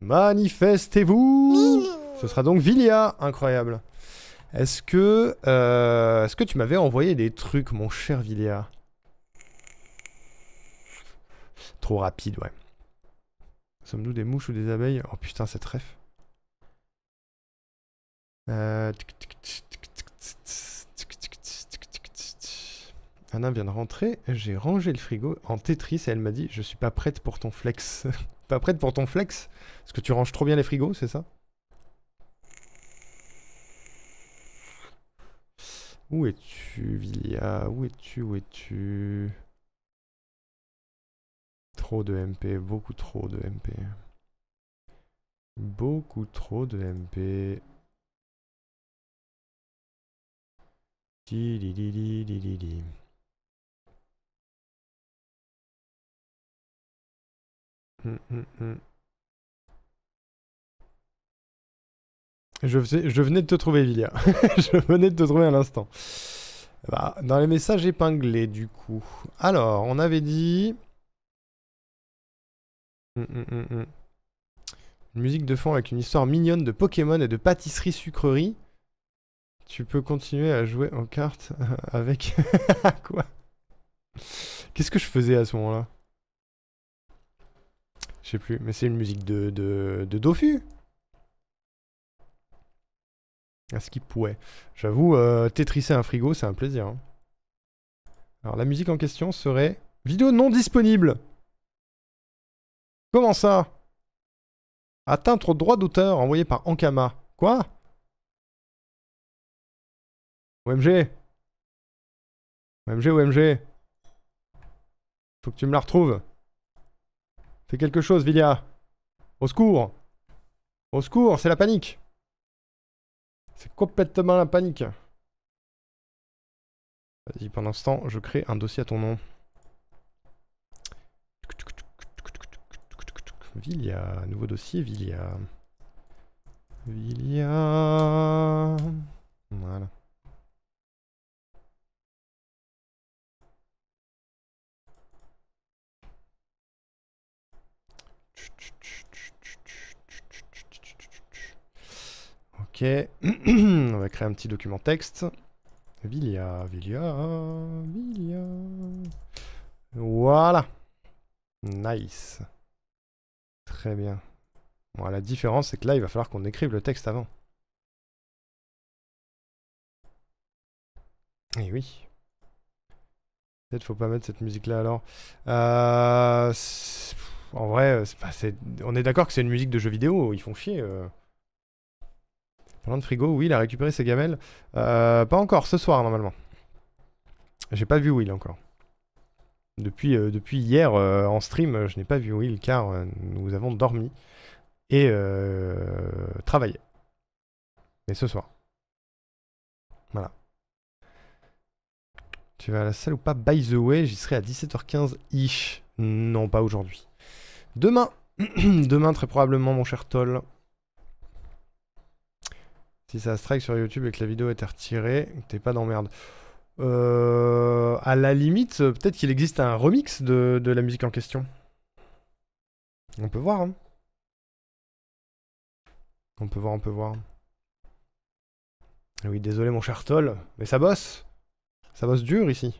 Manifestez-vous. Ce sera donc Vilia, incroyable. Est-ce que tu m'avais envoyé des trucs, mon cher Vilia? Trop rapide, ouais. Sommes-nous des mouches ou des abeilles? Oh putain, cette ref. Anna vient de rentrer, j'ai rangé le frigo en Tetris et elle m'a dit « Je suis pas prête pour ton flex. » Pas prête pour ton flex? Parce que tu ranges trop bien les frigos, c'est ça? Où es-tu, Vilia? Où es-tu? Où es-tu? Trop de MP, beaucoup trop de MP. Beaucoup trop de MP. Di di di di di di di. Je venais de te trouver, Vilia. Je venais de te trouver à l'instant. Bah, dans les messages épinglés, du coup. Alors, on avait dit... Une musique de fond avec une histoire mignonne de Pokémon et de pâtisserie-sucrerie. Tu peux continuer à jouer en cartes avec... Quoi? Qu'est-ce que je faisais à ce moment-là? Je sais plus, mais c'est une musique de Dofus. À ce qui pourrait. J'avoue, tétrisser un frigo, c'est un plaisir. Hein. Alors, la musique en question serait... Vidéo non disponible. Comment ça? Atteindre droit d'auteur envoyé par Ankama. Quoi? OMG. OMG, OMG. Faut que tu me la retrouves. Fais quelque chose, Vilia. Au secours. Au secours, c'est la panique. C'est complètement la panique. Vas-y, pendant ce temps, je crée un dossier à ton nom. Vilia, nouveau dossier, Vilia. Vilia. Voilà. Ok. On va créer un petit document texte. Vilia, Vilia, Vilia. Voilà. Nice. Très bien. Bon, la différence, c'est que là, il va falloir qu'on écrive le texte avant. Eh oui. Peut-être faut pas mettre cette musique-là alors. En vrai, on est d'accord que c'est une musique de jeu vidéo, ils font chier. Parlant de frigo, oui, il a récupéré ses gamelles. Pas encore, ce soir normalement. J'ai pas vu Will encore. Depuis hier en stream, je n'ai pas vu Will car nous avons dormi et travaillé. Mais ce soir. Voilà. Tu vas à la salle ou pas? By the way, j'y serai à 17h15-ish. Non, pas aujourd'hui. Demain. Demain, très probablement, mon cher Toll. Si ça strike sur YouTube et que la vidéo était retirée, t'es pas d'emmerde. À la limite, peut-être qu'il existe un remix de la musique en question. On peut voir, hein. On peut voir, on peut voir. Oui, désolé mon cher Toll, mais ça bosse. Ça bosse dur ici.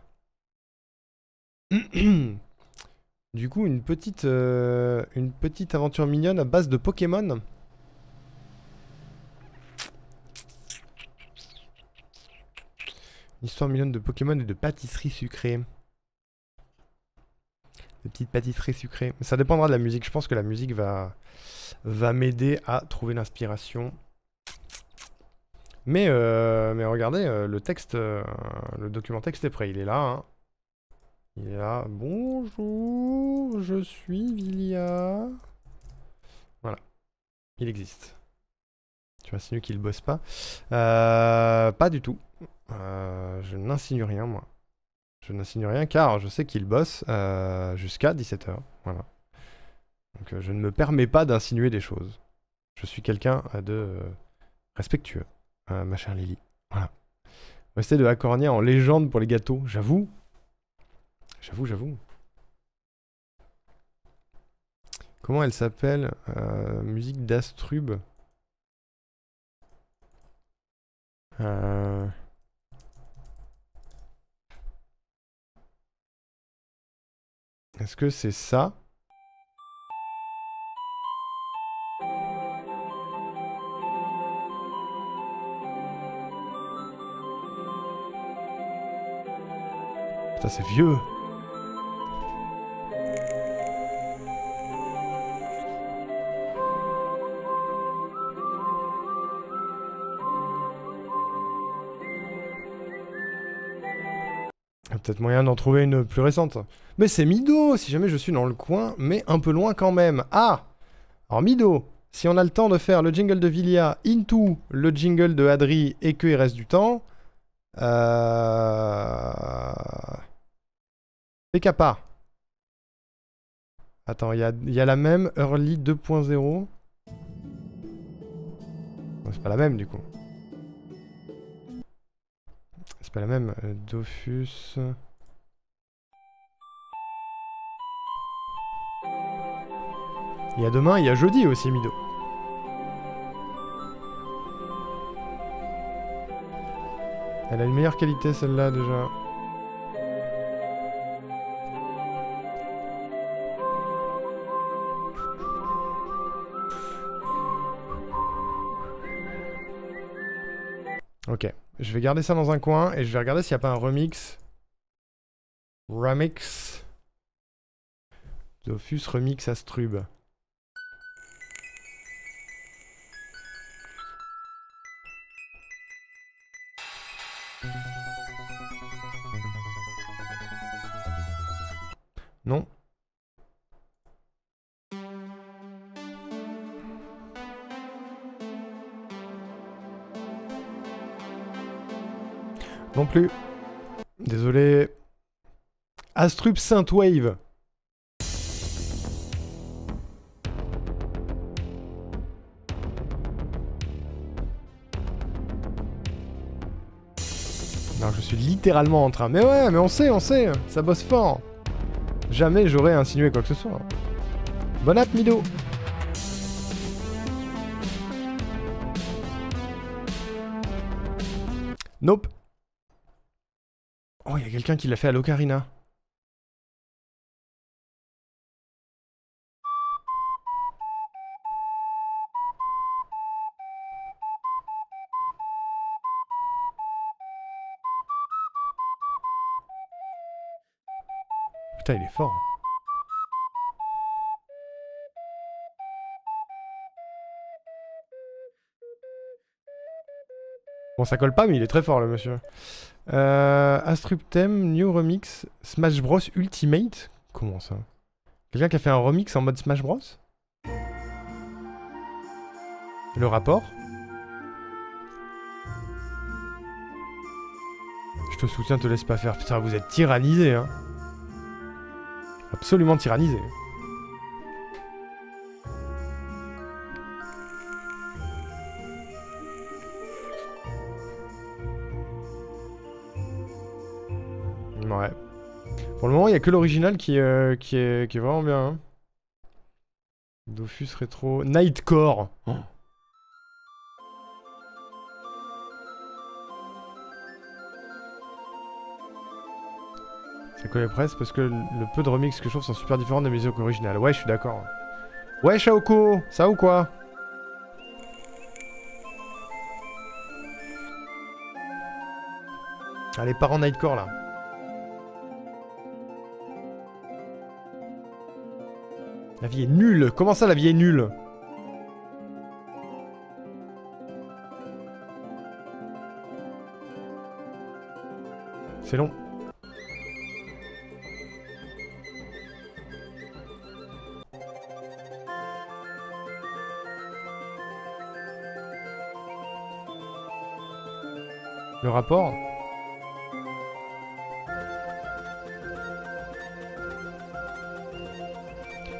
Du coup, une petite aventure mignonne à base de Pokémon. Une histoire mignonne de Pokémon et de pâtisserie sucrée. Des petites pâtisseries sucrées. Mais ça dépendra de la musique. Je pense que la musique va m'aider à trouver l'inspiration. Mais regardez, le texte, le document texte est prêt. Il est là. Hein. Il est là. Bonjour, je suis Vilia. Voilà. Il existe. Tu insinues qu'il bosse pas. Pas du tout. Je n'insinue rien, moi. Je n'insinue rien car je sais qu'il bosse jusqu'à 17h. Voilà. Donc je ne me permets pas d'insinuer des choses. Je suis quelqu'un de respectueux, ma chère Lily. Voilà. Rester de Acornia en légende pour les gâteaux. J'avoue. J'avoue. Comment elle s'appelle? Musique d'Astrub. Est-ce que c'est ça? Putain, c'est vieux. Peut-être moyen d'en trouver une plus récente. Mais c'est Mido, si jamais je suis dans le coin, mais un peu loin quand même. Ah! Alors Mido, si on a le temps de faire le jingle de Vilia into le jingle de Adri et qu'il reste du temps... PKPA. Attends, il y a la même Early 2.0. C'est pas la même du coup. C'est pas la même. Dofus. Il y a demain, il y a jeudi aussi, Mido. Elle a une meilleure qualité celle-là déjà. Ok, je vais garder ça dans un coin et je vais regarder s'il n'y a pas un remix. Remix. Dofus remix Astrub. Non. Non plus. Désolé. Astrub Synthwave. Non, je suis littéralement en train. Mais ouais, mais on sait, ça bosse fort. Jamais j'aurais insinué quoi que ce soit. Bon app, Mido. Nope. Oh, il y a quelqu'un qui l'a fait à l'Ocarina. Putain, il est fort. Bon, ça colle pas, mais il est très fort, le monsieur. Astrub Theme, New Remix, Smash Bros Ultimate. Comment ça? Quelqu'un qui a fait un remix en mode Smash Bros? Le rapport? Je te soutiens, te laisse pas faire. Putain, vous êtes tyrannisé, hein. Absolument tyrannisé. Ouais. Pour le moment, il n'y a que l'original qui est vraiment bien. Hein. Dofus Rétro... Nightcore. Oh. Ça collait presque parce que le peu de remix que je trouve sont super différents des musiques originales. Ouais, je suis d'accord. Ouais, Shaoko, ça va ou quoi? Ah, les parents Nightcore, là. La vie est nulle. Comment ça, la vie est nulle? C'est long. Le rapport?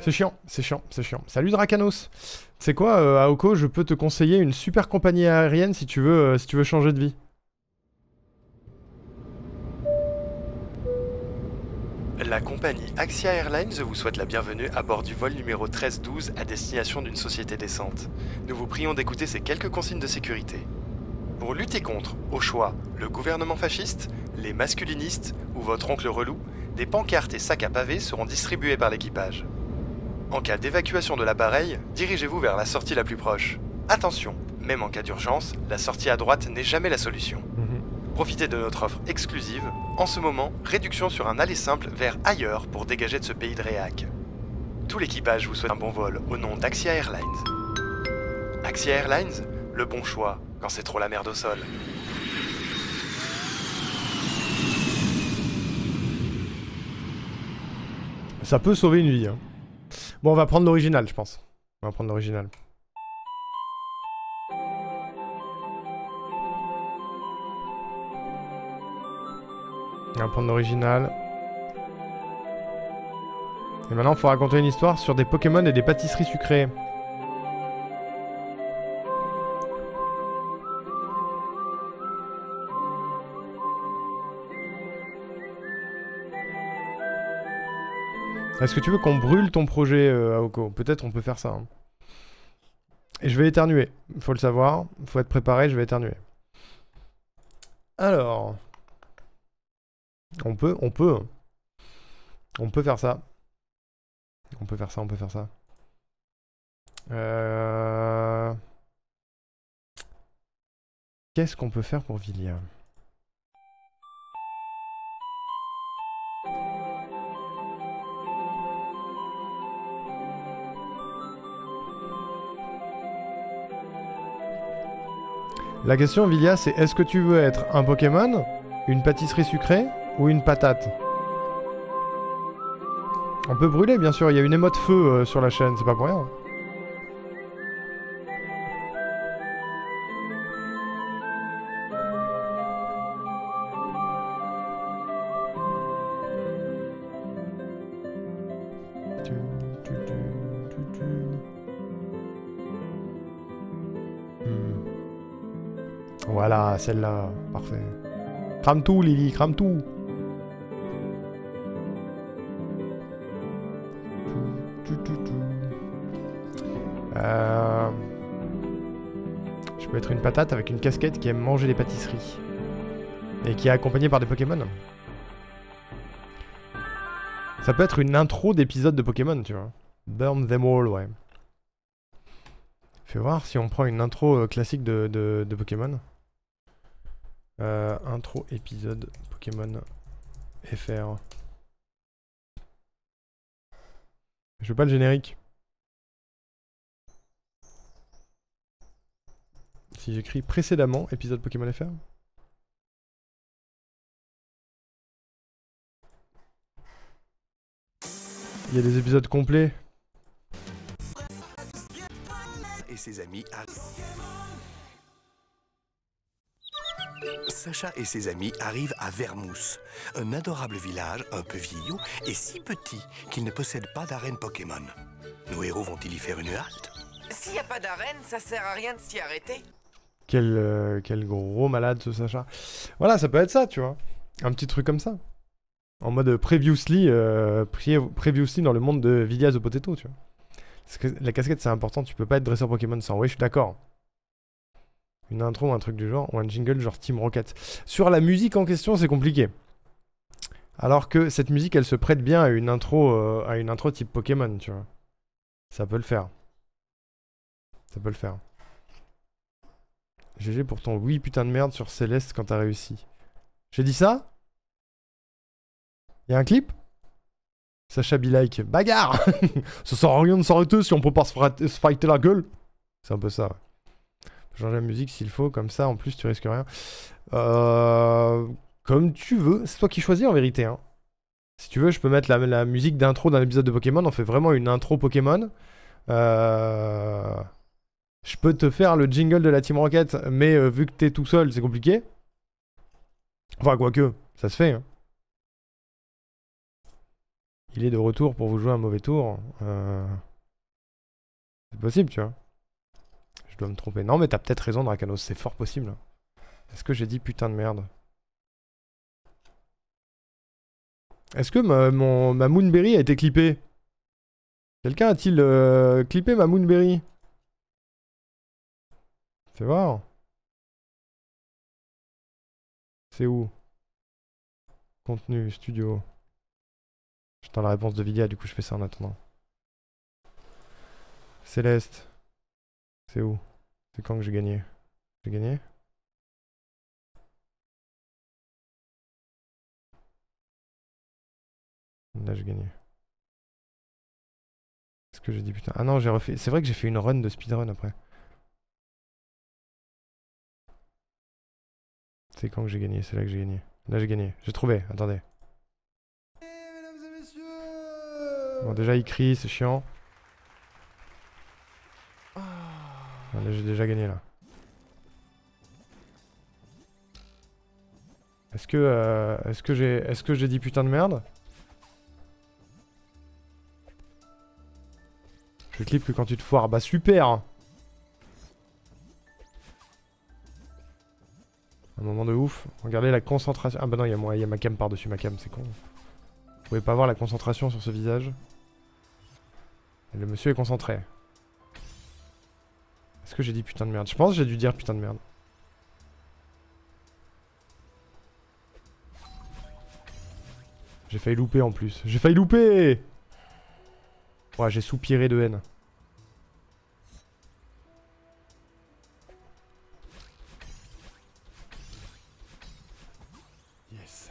C'est chiant, c'est chiant, c'est chiant. Salut Drakanos. C'est quoi, Aoko, je peux te conseiller une super compagnie aérienne si tu veux changer de vie. La compagnie Axia Airlines vous souhaite la bienvenue à bord du vol numéro 1312 à destination d'une société décente. Nous vous prions d'écouter ces quelques consignes de sécurité. Pour lutter contre, au choix, le gouvernement fasciste, les masculinistes ou votre oncle relou, des pancartes et sacs à pavés seront distribués par l'équipage. En cas d'évacuation de l'appareil, dirigez-vous vers la sortie la plus proche. Attention, même en cas d'urgence, la sortie à droite n'est jamais la solution. Profitez de notre offre exclusive. En ce moment, réduction sur un aller simple vers ailleurs pour dégager de ce pays de réac. Tout l'équipage vous souhaite un bon vol au nom d'Axia Airlines. Axia Airlines, le bon choix quand c'est trop la merde au sol. Ça peut sauver une vie. Hein. Bon, on va prendre l'original, je pense. On va prendre l'original. On va prendre l'original. Et maintenant, il faut raconter une histoire sur des Pokémon et des pâtisseries sucrées. Est-ce que tu veux qu'on brûle ton projet, Aoko? Peut-être on peut faire ça. Hein. Et je vais éternuer. Il faut le savoir. Il faut être préparé, je vais éternuer. Alors... On peut faire ça. On peut faire ça. Qu'est-ce qu'on peut faire pour Villia? La question, Villia, c'est est-ce que tu veux être un Pokémon, une pâtisserie sucrée ou une patate? On peut brûler, bien sûr. Il y a une émote feu sur la chaîne, c'est pas pour rien. Voilà, celle-là. Parfait. Crame tout, Lily, crame tout. Je peux être une patate avec une casquette qui aime manger des pâtisseries. Et qui est accompagnée par des Pokémon. Ça peut être une intro d'épisode de Pokémon, tu vois. Burn them all, ouais. Fais voir si on prend une intro classique de Pokémon. Intro épisode Pokémon FR. Je veux pas le générique. Si j'écris précédemment épisode Pokémon FR. Il y a des épisodes complets. Et ses amis Sacha et ses amis arrivent à Vermouth, un adorable village un peu vieillot et si petit qu'il ne possède pas d'arène Pokémon. Nos héros vont-ils y faire une halte? S'il n'y a pas d'arène, ça sert à rien de s'y arrêter. Quel gros malade ce Sacha. Voilà, ça peut être ça, tu vois. Un petit truc comme ça. En mode previously dans le monde de Villia the Potato, tu vois. Parce que la casquette, c'est important, tu peux pas être dresseur Pokémon sans. Oui, je suis d'accord. Une intro ou un truc du genre, ou un jingle genre Team Rocket. Sur la musique en question, c'est compliqué. Alors que cette musique, elle se prête bien à une intro type Pokémon, tu vois. Ça peut le faire. Ça peut le faire. GG pour ton oui putain de merde sur Céleste quand t'as réussi. J'ai dit ça? Y'a un clip? Sacha be like, bagarre. Ça sert à rien de s'arrêter si on peut pas se fighter la gueule. C'est un peu ça, ouais. Changer la musique s'il faut, comme ça en plus tu risques rien. Comme tu veux, c'est toi qui choisis en vérité. Hein. Si tu veux, je peux mettre la musique d'intro d'un épisode de Pokémon. On fait vraiment une intro Pokémon. Je peux te faire le jingle de la Team Rocket, mais vu que t'es tout seul, c'est compliqué. Enfin, quoique, ça se fait. Hein. Il est de retour pour vous jouer un mauvais tour. C'est possible, tu vois. Je dois me tromper. Non, mais t'as peut-être raison, Drakanos, c'est fort possible. Est-ce que j'ai dit putain de merde? Est-ce que ma Moonberry a été clippée? Quelqu'un a-t-il clippé ma Moonberry? Fais voir. C'est où? Contenu, studio. J'attends la réponse de Vilia, du coup je fais ça en attendant. Céleste. C'est où? C'est quand que j'ai gagné? J'ai gagné? Là j'ai gagné. Est-ce que j'ai dit putain? Ah non, j'ai refait. C'est vrai que j'ai fait une run de speedrun après. C'est quand que j'ai gagné? C'est là que j'ai gagné. Là j'ai gagné. J'ai trouvé. Attendez. Mesdames et messieurs! Bon, déjà il crie, c'est chiant. Ah, là j'ai déjà gagné là. Est-ce que j'ai dit putain de merde? Je clip que quand tu te foires. Bah super! Un moment de ouf. Regardez la concentration. Ah bah non, il y a ma cam par-dessus ma cam, c'est con. Vous pouvez pas voir la concentration sur ce visage. Et le monsieur est concentré. Est-ce que j'ai dit putain de merde? Je pense que j'ai dû dire putain de merde. J'ai failli louper en plus. J'ai failli louper! Ouais, j'ai soupiré de haine. Yes.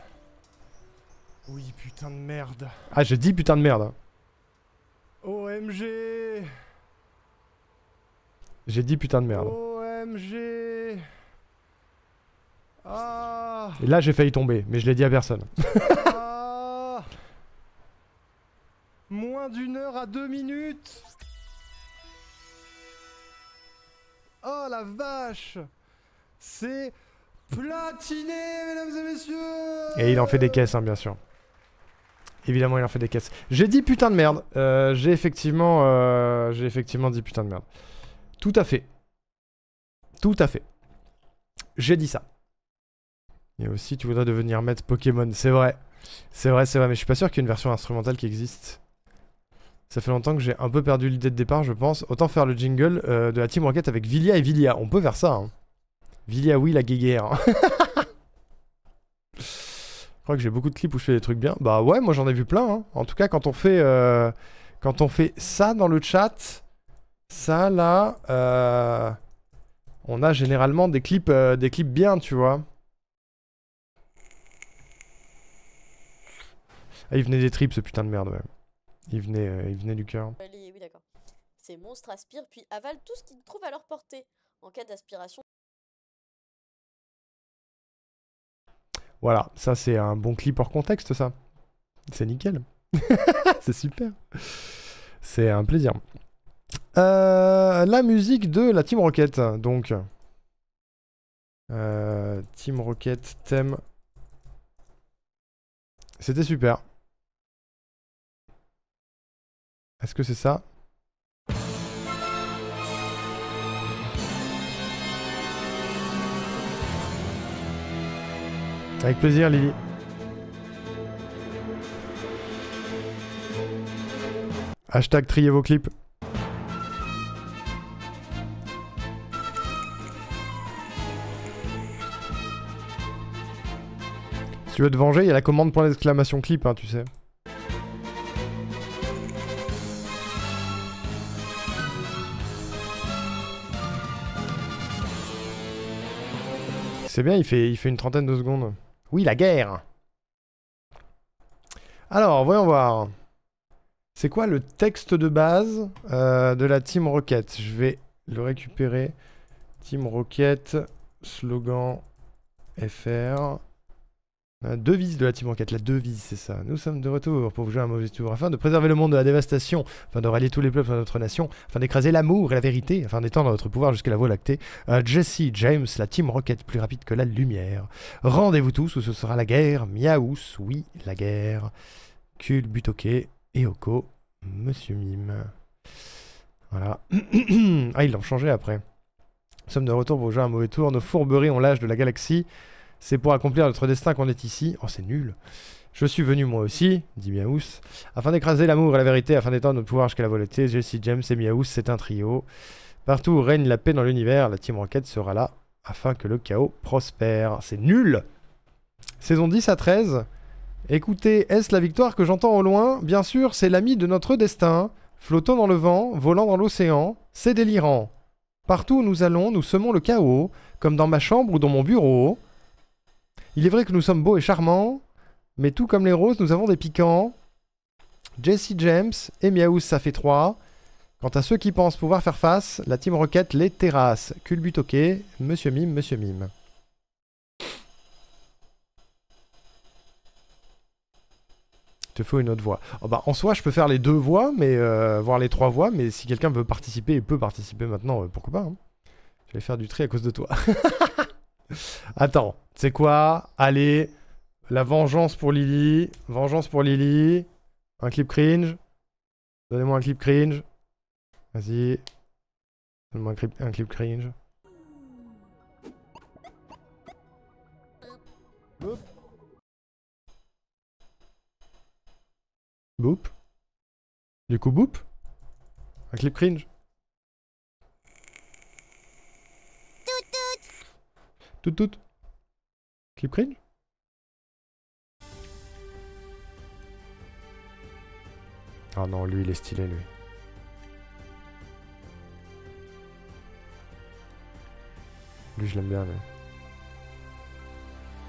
Oui, putain de merde. Ah, j'ai dit putain de merde. OMG. J'ai dit putain de merde. OMG. Ah. Et là, j'ai failli tomber, mais je l'ai dit à personne. Ah. Moins d'1 heure à 2 minutes. Oh la vache. C'est platiné, mesdames et messieurs. Et il en fait des caisses, hein, bien sûr. Évidemment, il en fait des caisses. J'ai dit putain de merde. J'ai effectivement dit putain de merde. Tout à fait. Tout à fait. J'ai dit ça. Et aussi, tu voudrais devenir maître Pokémon. C'est vrai. C'est vrai, mais je suis pas sûr qu'il y ait une version instrumentale qui existe. Ça fait longtemps que j'ai un peu perdu l'idée de départ, je pense. Autant faire le jingle de la Team Rocket avec Vilia et Vilia. On peut faire ça, hein. Vilia, oui, la guéguerre. Je crois que j'ai beaucoup de clips où je fais des trucs bien. Bah ouais, moi j'en ai vu plein, hein. En tout cas, quand on fait ça dans le chat, ça là, on a généralement des clips bien, tu vois. Ah, il venait des tripes, ce putain de merde, ouais. Il venait du cœur. Oui, d'accord. Ces monstres aspirent puis avalent tout ce qu'ils trouvent à leur portée. En cas d'aspiration... Voilà, ça c'est un bon clip hors contexte, ça. C'est nickel. C'est super. C'est un plaisir. La musique de la Team Rocket, donc. Team Rocket, thème. C'était super. Est-ce que c'est ça? Avec plaisir, Lily. Hashtag trier vos clips. Si tu veux te venger, il y a la commande point d'exclamation clip, hein, tu sais. C'est bien, il fait une trentaine de secondes. Oui, la guerre. Alors, voyons voir. C'est quoi le texte de base de la Team Rocket? Je vais le récupérer. Team Rocket, slogan FR. La devise de la Team Rocket, la devise, c'est ça. Nous sommes de retour pour vous jouer un mauvais tour afin de préserver le monde de la dévastation, afin de rallier tous les peuples de notre nation, afin d'écraser l'amour et la vérité, afin d'étendre notre pouvoir jusqu'à la Voie lactée. Jesse, James, la Team Rocket plus rapide que la lumière. Rendez-vous tous où ce sera la guerre. Miaous, oui, la guerre. Kul, Butoke, Eoko, Monsieur Mime. Voilà. Ah, ils l'ont changé après. Nous sommes de retour pour jouer un mauvais tour. Nos fourberies ont l'âge de la galaxie. C'est pour accomplir notre destin qu'on est ici. Oh, c'est nul. Je suis venu moi aussi, dit Miaous, afin d'écraser l'amour et la vérité, afin d'étendre notre pouvoir jusqu'à la volonté. Jesse James et Miaous, c'est un trio. Partout où règne la paix dans l'univers, la Team Rocket sera là, afin que le chaos prospère. C'est nul! Saison 10 à 13. Écoutez, est-ce la victoire que j'entends au loin? Bien sûr, c'est l'ami de notre destin, flottant dans le vent, volant dans l'océan. C'est délirant. Partout où nous allons, nous semons le chaos, comme dans ma chambre ou dans mon bureau. Il est vrai que nous sommes beaux et charmants, mais tout comme les roses, nous avons des piquants. Jesse James et Miaous, ça fait 3. Quant à ceux qui pensent pouvoir faire face, la Team Rocket les terrasse. Culbut ok, Monsieur Mime, Monsieur Mime. Te faut une autre voix. Oh bah, en soi, je peux faire les 2 voix, mais voire les 3 voix, mais si quelqu'un veut participer et peut participer maintenant, pourquoi pas, hein. Je vais faire du tri à cause de toi. Attends, tu sais quoi? Allez, la vengeance pour Lily. Vengeance pour Lily. Un clip cringe. Donnez-moi un clip cringe. Vas-y. Donne-moi un clip cringe. Boop. Boop. Du coup, boop. Un clip cringe. Tout. Clip cringe. Ah non, lui, il est stylé, lui. Lui, je l'aime bien, lui.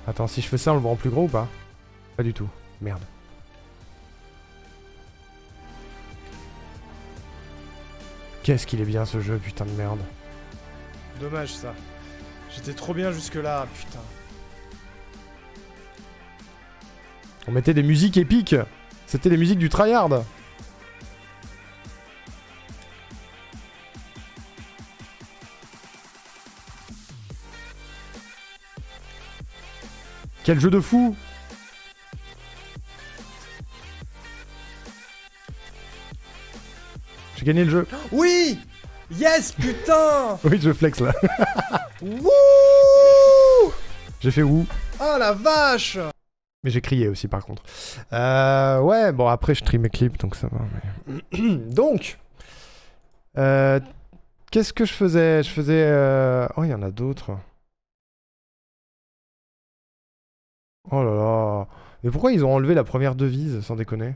Attends, si je fais ça, on le voit en plus gros ou pas? Pas du tout. Merde. Qu'est-ce qu'il est bien, ce jeu, putain de merde. Dommage, ça. J'étais trop bien jusque-là, putain. On mettait des musiques épiques. C'était les musiques du tryhard. Quel jeu de fou! J'ai gagné le jeu. Oui! Yes, putain! Oui, je flex là. Wouh! J'ai fait wouh. Oh la vache! Mais j'ai crié aussi par contre. Ouais, bon après je trie mes clips donc ça va. Mais... donc! Qu'est-ce que je faisais? Je faisais... Oh, il y en a d'autres. Oh là là. Mais pourquoi ils ont enlevé la première devise, sans déconner?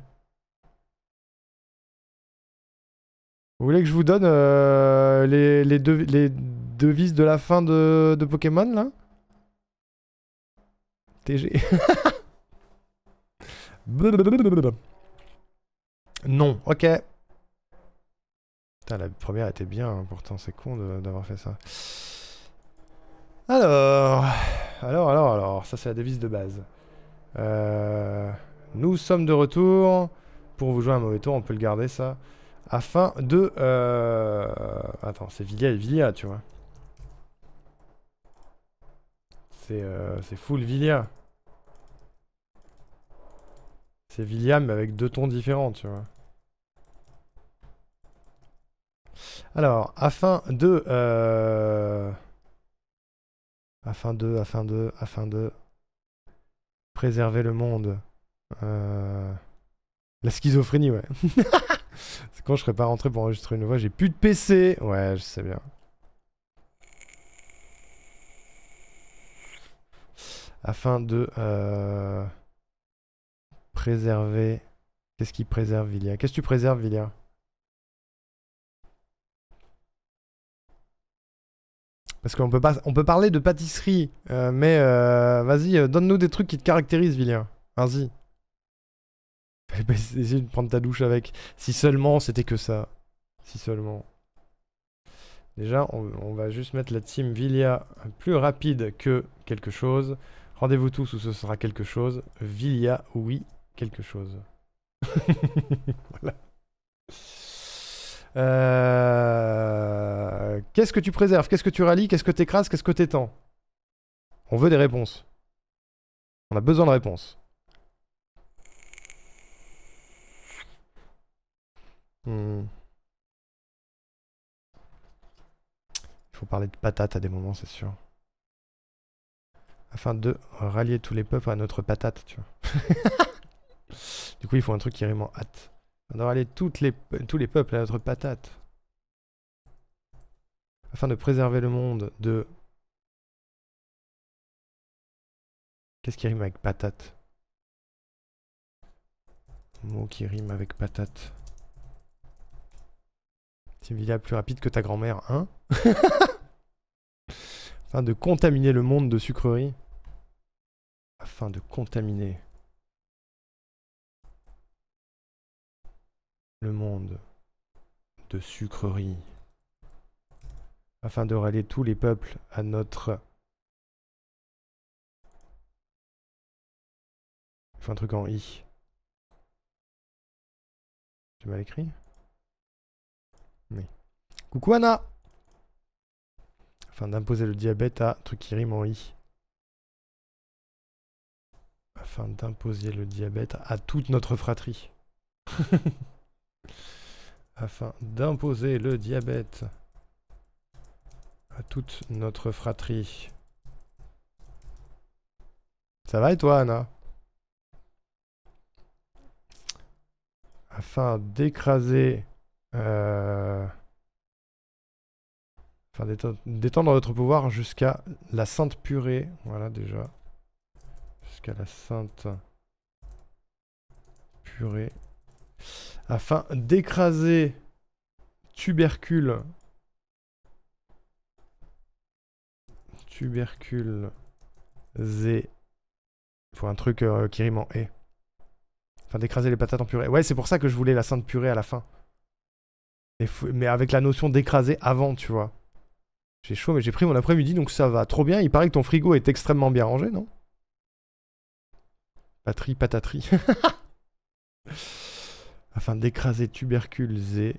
Vous voulez que je vous donne les devises de la fin de Pokémon, là? TG. Non, ok. Putain, la première était bien, hein, pourtant, c'est con d'avoir fait ça. Alors, ça c'est la devise de base. Nous sommes de retour. Pour vous jouer un mauvais tour, on peut le garder, ça. Afin de... Attends, c'est Vilia et Vilia, tu vois. C'est full Vilia. C'est Vilia, mais avec 2 tons différents, tu vois. Alors, afin de préserver le monde. La schizophrénie, ouais. C'est quand je serais pas rentré pour enregistrer une voix. J'ai plus de PC. Ouais, je sais bien. Afin de préserver... Qu'est-ce qui préserve, Vilia? Qu'est-ce que tu préserves, Vilia? Parce qu'on peut pas, on peut parler de pâtisserie, mais vas-y, donne-nous des trucs qui te caractérisent, Vilia. Vas-y. Essaye de prendre ta douche avec. Si seulement c'était que ça. Si seulement. Déjà, on va juste mettre la team Vilia plus rapide que quelque chose. Rendez-vous tous où ce sera quelque chose. Vilia, oui, quelque chose. Voilà. Qu'est-ce que tu préserves? Qu'est-ce que tu rallies? Qu'est-ce que tu écrases? Qu'est-ce que tu étends? On veut des réponses. On a besoin de réponses. Il faut parler de patates à des moments, c'est sûr. Afin de rallier tous les peuples à notre patate, tu vois. Du coup, il faut un truc qui rime en hâte. On doit aller tous les peuples à notre patate. Afin de préserver le monde de... Qu'est-ce qui rime avec patate? Mot qui rime avec patate. C'est une villa plus rapide que ta grand-mère, hein? Afin de contaminer le monde de sucreries. Afin de contaminer le monde de sucreries. Afin de rallier tous les peuples à notre... Il faut un truc en I. J'ai mal écrit? Oui. Coucou Anna! Afin d'imposer le diabète à... Truc qui rime en I. Afin d'imposer le diabète à toute notre fratrie. Afin d'imposer le diabète à toute notre fratrie. Ça va et toi, Anna? Afin d'écraser... Afin d'étendre notre pouvoir jusqu'à la sainte purée. Voilà, déjà. Jusqu'à la sainte purée. Afin d'écraser tubercule. Tubercule. Z. Il faut un truc qui rime en et. Afin d'écraser les patates en purée. Ouais, c'est pour ça que je voulais la sainte purée à la fin. Mais avec la notion d'écraser avant, tu vois. J'ai chaud, mais j'ai pris mon après-midi, donc ça va trop bien. Il paraît que ton frigo est extrêmement bien rangé, non? Patrie, pataterie. Afin d'écraser tubercule Z.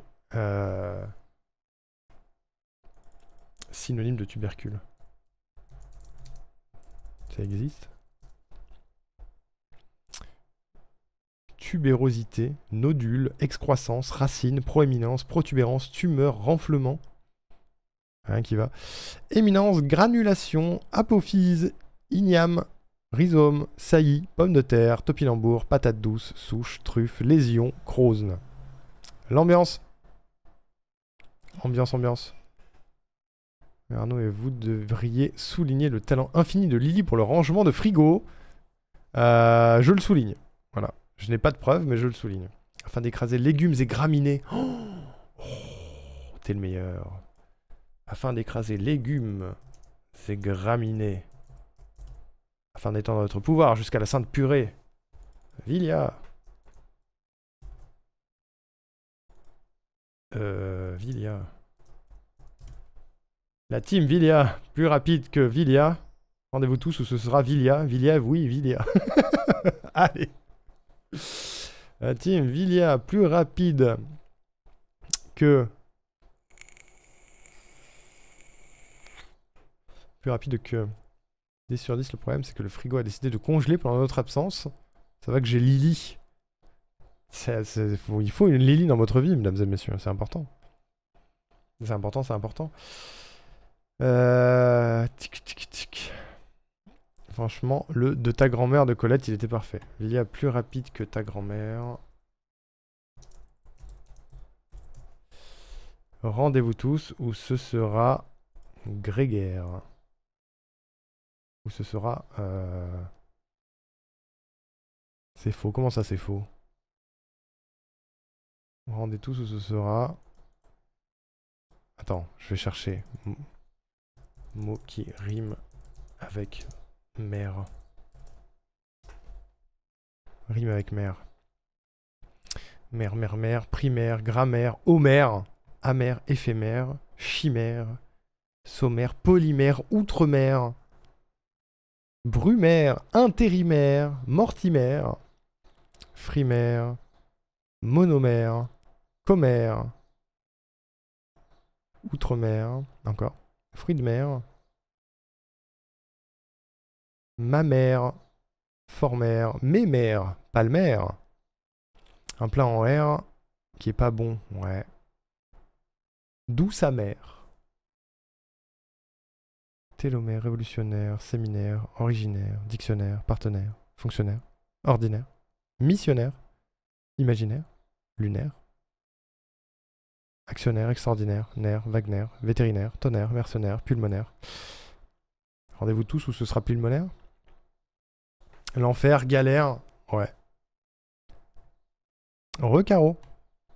Synonyme de tubercule. Ça existe? Tubérosité, nodule, excroissance, racine, proéminence, protubérance, tumeur, renflement. Rien qui va. Éminence, granulation, apophyse, igname, rhizome, saillie, pomme de terre, topinambour, patate douce, souche, truffe, lésion, crosne. L'ambiance. Ambiance. Arnaud et vous devriez souligner le talent infini de Lily pour le rangement de frigo. Je le souligne. Voilà. Je n'ai pas de preuves, mais je le souligne. Afin d'écraser légumes et graminées. Oh, t'es le meilleur. Afin d'écraser légumes et graminées. Afin d'étendre notre pouvoir jusqu'à la sainte purée. Vilia. Vilia. La team Vilia, plus rapide que Vilia. Rendez-vous tous où ce sera Vilia. Vilia, oui, Vilia. Allez. La team Vilia, plus rapide que... Plus rapide que... 10 sur 10, le problème c'est que le frigo a décidé de congeler pendant notre absence. Ça va que j'ai Lily. Il faut une Lily dans votre vie, mesdames et messieurs, c'est important. C'est important, c'est important. Tic, tic, tic. Franchement, le de ta grand-mère de Colette, il était parfait. Lilia plus rapide que ta grand-mère. Rendez-vous tous où ce sera grégaire. Où ce sera... C'est faux. Comment ça, c'est faux? Rendez tous où ce sera... Attends, je vais chercher. Mot qui rime avec mère. Rime avec mère. Mère, primaire, grammaire, homère, amère, éphémère, chimère, sommaire, polymère, outre-mer, brumaire, intérimaire, mortimère, frimaire, monomère, commère, outre-mer, encore, fruit de mer, mamère, formère, mémère, palmère, un plat en R qui est pas bon, ouais. Douce amère. Télomère, révolutionnaire, séminaire, originaire, dictionnaire, partenaire, fonctionnaire, ordinaire, missionnaire, imaginaire, lunaire, actionnaire, extraordinaire, nerf, Wagner, vétérinaire, tonnerre, mercenaire, pulmonaire. Rendez-vous tous où ce sera pulmonaire. L'enfer, galère, ouais. Recaro.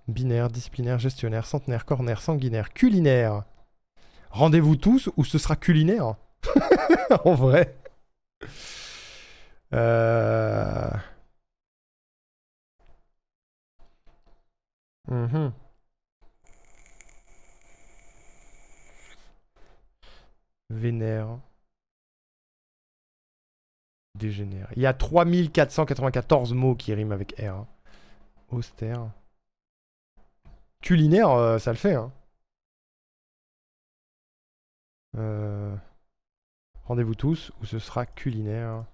Binaire, disciplinaire, gestionnaire, centenaire, cornaire, sanguinaire, culinaire. Rendez-vous tous ou ce sera culinaire. En vrai. Vénère. Dégénère. Il y a 3494 mots qui riment avec R. Hein. Austère. Culinaire, ça le fait. Hein. Rendez-vous tous où ce sera culinaire.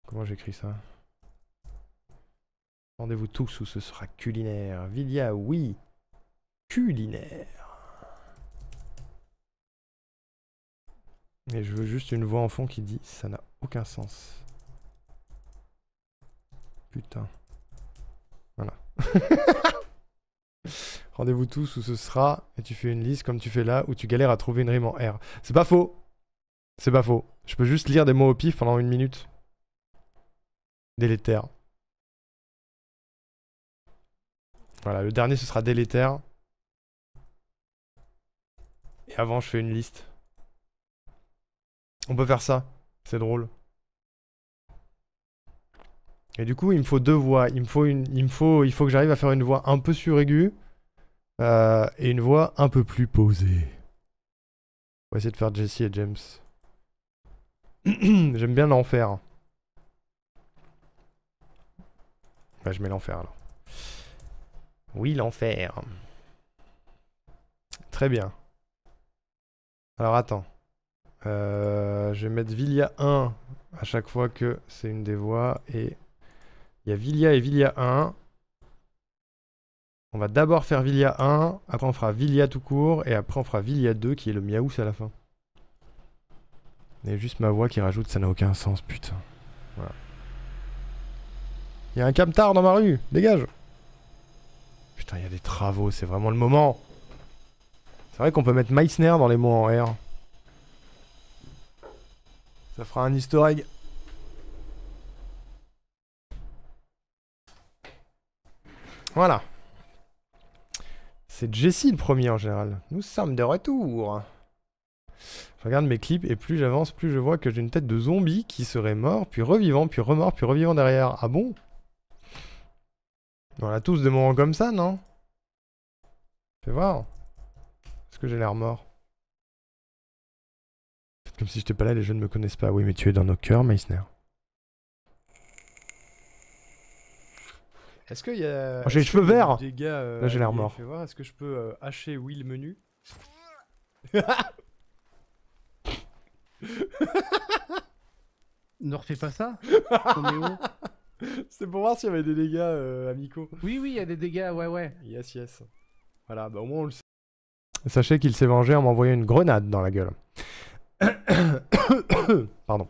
Comment j'écris ça? Rendez-vous tous où ce sera culinaire. Vilia, oui. Culinaire. Et je veux juste une voix en fond qui dit ça n'a aucun sens. Putain. Voilà. Rendez-vous tous où ce sera et tu fais une liste comme tu fais là où tu galères à trouver une rime en R. C'est pas faux. C'est pas faux. Je peux juste lire des mots au pif pendant 1 minute. Délétère. Voilà, le dernier ce sera délétère. Et avant je fais une liste. On peut faire ça. C'est drôle. Et du coup, il me faut 2 voix. Il faut que j'arrive à faire une voix un peu suraiguë et une voix un peu plus posée. On va essayer de faire Jesse et James. J'aime bien l'enfer. Bah, je mets l'enfer alors. Oui, l'enfer. Très bien. Alors attends. Je vais mettre Vilia 1 à chaque fois que c'est une des voix et... Il y a Vilia et Vilia 1. On va d'abord faire Vilia 1, après on fera Vilia tout court, et après on fera Vilia 2 qui est le miaous à la fin. Il y a juste ma voix qui rajoute, ça n'a aucun sens, putain. Voilà. Il y a un camtar dans ma rue, dégage. Putain, il y a des travaux, c'est vraiment le moment. C'est vrai qu'on peut mettre Meissner dans les mots en R. Ça fera un easter egg. Voilà. C'est Jesse le premier en général. Nous sommes de retour. Je regarde mes clips et plus j'avance, plus je vois que j'ai une tête de zombie qui serait mort, puis revivant, puis remort, puis revivant derrière. Ah bon? On a tous des moments comme ça, non? Fais voir. Est-ce que j'ai l'air mort? Faites comme si j'étais pas là, les jeux ne me connaissent pas. Oui, mais tu es dans nos cœurs, Meissner. Est-ce qu'il y a... Oh, j'ai les cheveux verts. Là, j'ai l'air mort. Fais voir, est-ce que je peux hacher Will menu? Ne refais pas ça. C'est pour voir s'il y avait des dégâts amicaux. Oui, oui, il y a des dégâts, ouais. Yes, yes. Voilà, bah au moins on le sait. Sachez qu'il s'est vengé en m'envoyant une grenade dans la gueule. Pardon.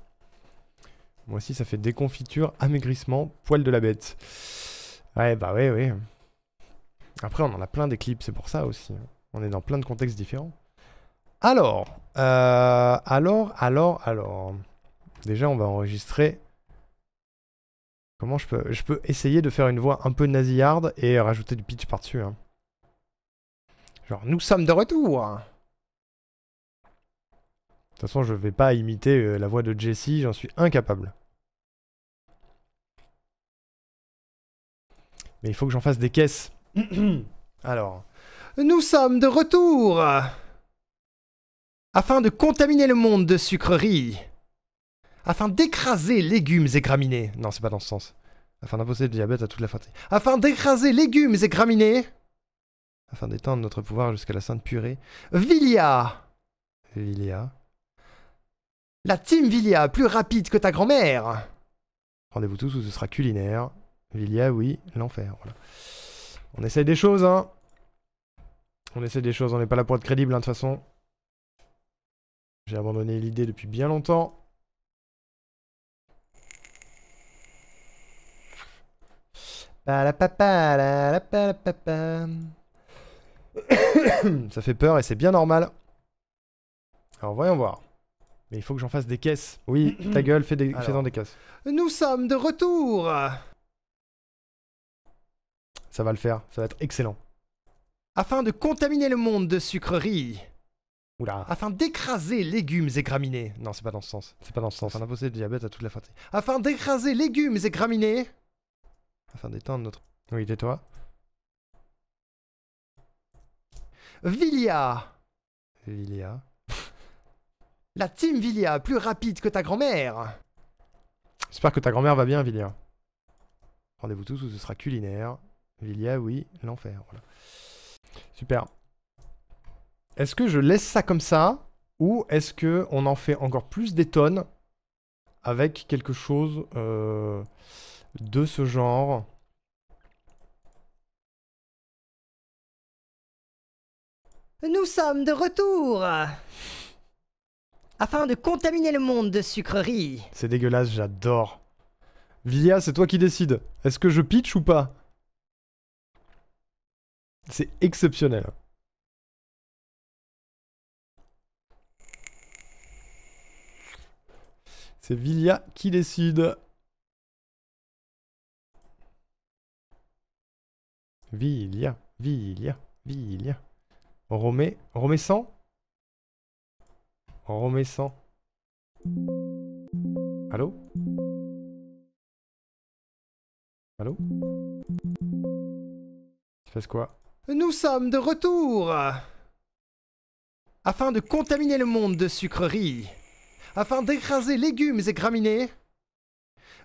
Moi aussi, ça fait déconfiture, amaigrissement, poil de la bête. Ouais, bah ouais. Après, on en a plein des clips, c'est pour ça aussi. On est dans plein de contextes différents. Alors. Déjà, on va enregistrer... Comment je peux essayer de faire une voix un peu nasillarde et rajouter du pitch par-dessus. Hein. Genre, nous sommes de retour. De toute façon, je vais pas imiter la voix de Jesse, j'en suis incapable. Mais il faut que j'en fasse des caisses. Alors, nous sommes de retour afin de contaminer le monde de sucreries. Afin d'écraser légumes et graminées. Non, c'est pas dans ce sens. Afin d'imposer le diabète à toute la fratrie. Afin d'écraser légumes et graminées. Afin d'étendre notre pouvoir jusqu'à la sainte purée. Vilia. La team Vilia, plus rapide que ta grand-mère. Rendez-vous tous où ce sera culinaire. Vilia, oui, l'enfer. Voilà. On essaye des choses, hein. On n'est pas là pour être crédible, hein, de toute façon. J'ai abandonné l'idée depuis bien longtemps. Palapapalapalapapa. Ça fait peur et c'est bien normal. Alors voyons voir. Mais il faut que j'en fasse des caisses. Oui, ta gueule, fais-en des caisses. Nous sommes de retour. Ça va le faire, ça va être excellent. Afin de contaminer le monde de sucreries. Oula. Afin d'écraser légumes et graminées. Non, c'est pas dans ce sens. C'est pas dans ce sens. Afin d'imposer le diabète à toute la fratrie. Afin d'écraser légumes et graminées. Afin d'éteindre notre... Oui, tais-toi. Vilia. Vilia. La team Vilia, plus rapide que ta grand-mère. J'espère que ta grand-mère va bien, Vilia. Rendez-vous tous où ce sera culinaire. Vilia, oui, l'enfer. Voilà. Super. Est-ce que je laisse ça comme ça ou est-ce que on en fait encore plus des tonnes avec quelque chose de ce genre? Nous sommes de retour afin de contaminer le monde de sucreries. C'est dégueulasse, j'adore. Vilia, c'est toi qui décides. Est-ce que je pitch ou pas? C'est exceptionnel. C'est Vilia qui décide. Vilia, Vilia, Vilia. Romé 100. Romé 100. Allô? Allô? Tu fais quoi? Nous sommes de retour afin de contaminer le monde de sucreries. Afin d'écraser légumes et graminées.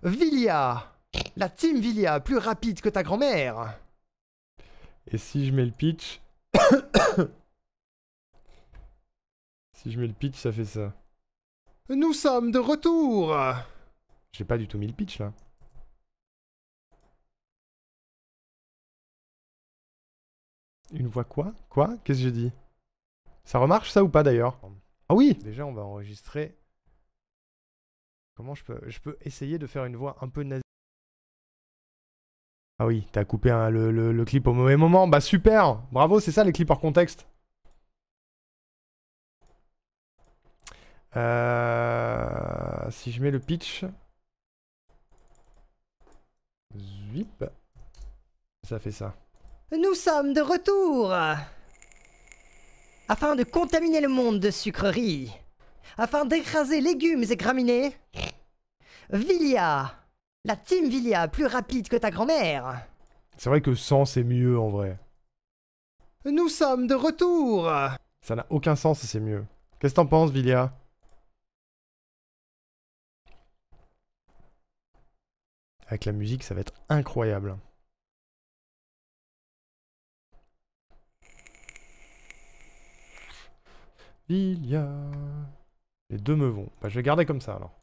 Vilia. La team Vilia, plus rapide que ta grand-mère. Et si je mets le pitch... Si je mets le pitch, ça fait ça. Nous sommes de retour. J'ai pas du tout mis le pitch, là. Une voix quoi? Quoi? Qu'est-ce que j'ai dit? Ça remarche, ça, ou pas, d'ailleurs? Ah oui! Déjà, on va enregistrer... Comment je peux essayer de faire une voix un peu nazie. Ah oui, t'as coupé le clip au mauvais moment. Bah super! Bravo, c'est ça les clips hors contexte. Si je mets le pitch... Zwip. Ça fait ça. Nous sommes de retour afin de contaminer le monde de sucreries. Afin d'écraser légumes et graminées. Vilia. La team Vilia, plus rapide que ta grand-mère. C'est vrai que 100 c'est mieux en vrai. Nous sommes de retour. Ça n'a aucun sens si c'est mieux. Qu'est-ce que t'en penses, Vilia? Avec la musique, ça va être incroyable. Vilia. Les deux me vont. Bah, je vais garder comme ça alors.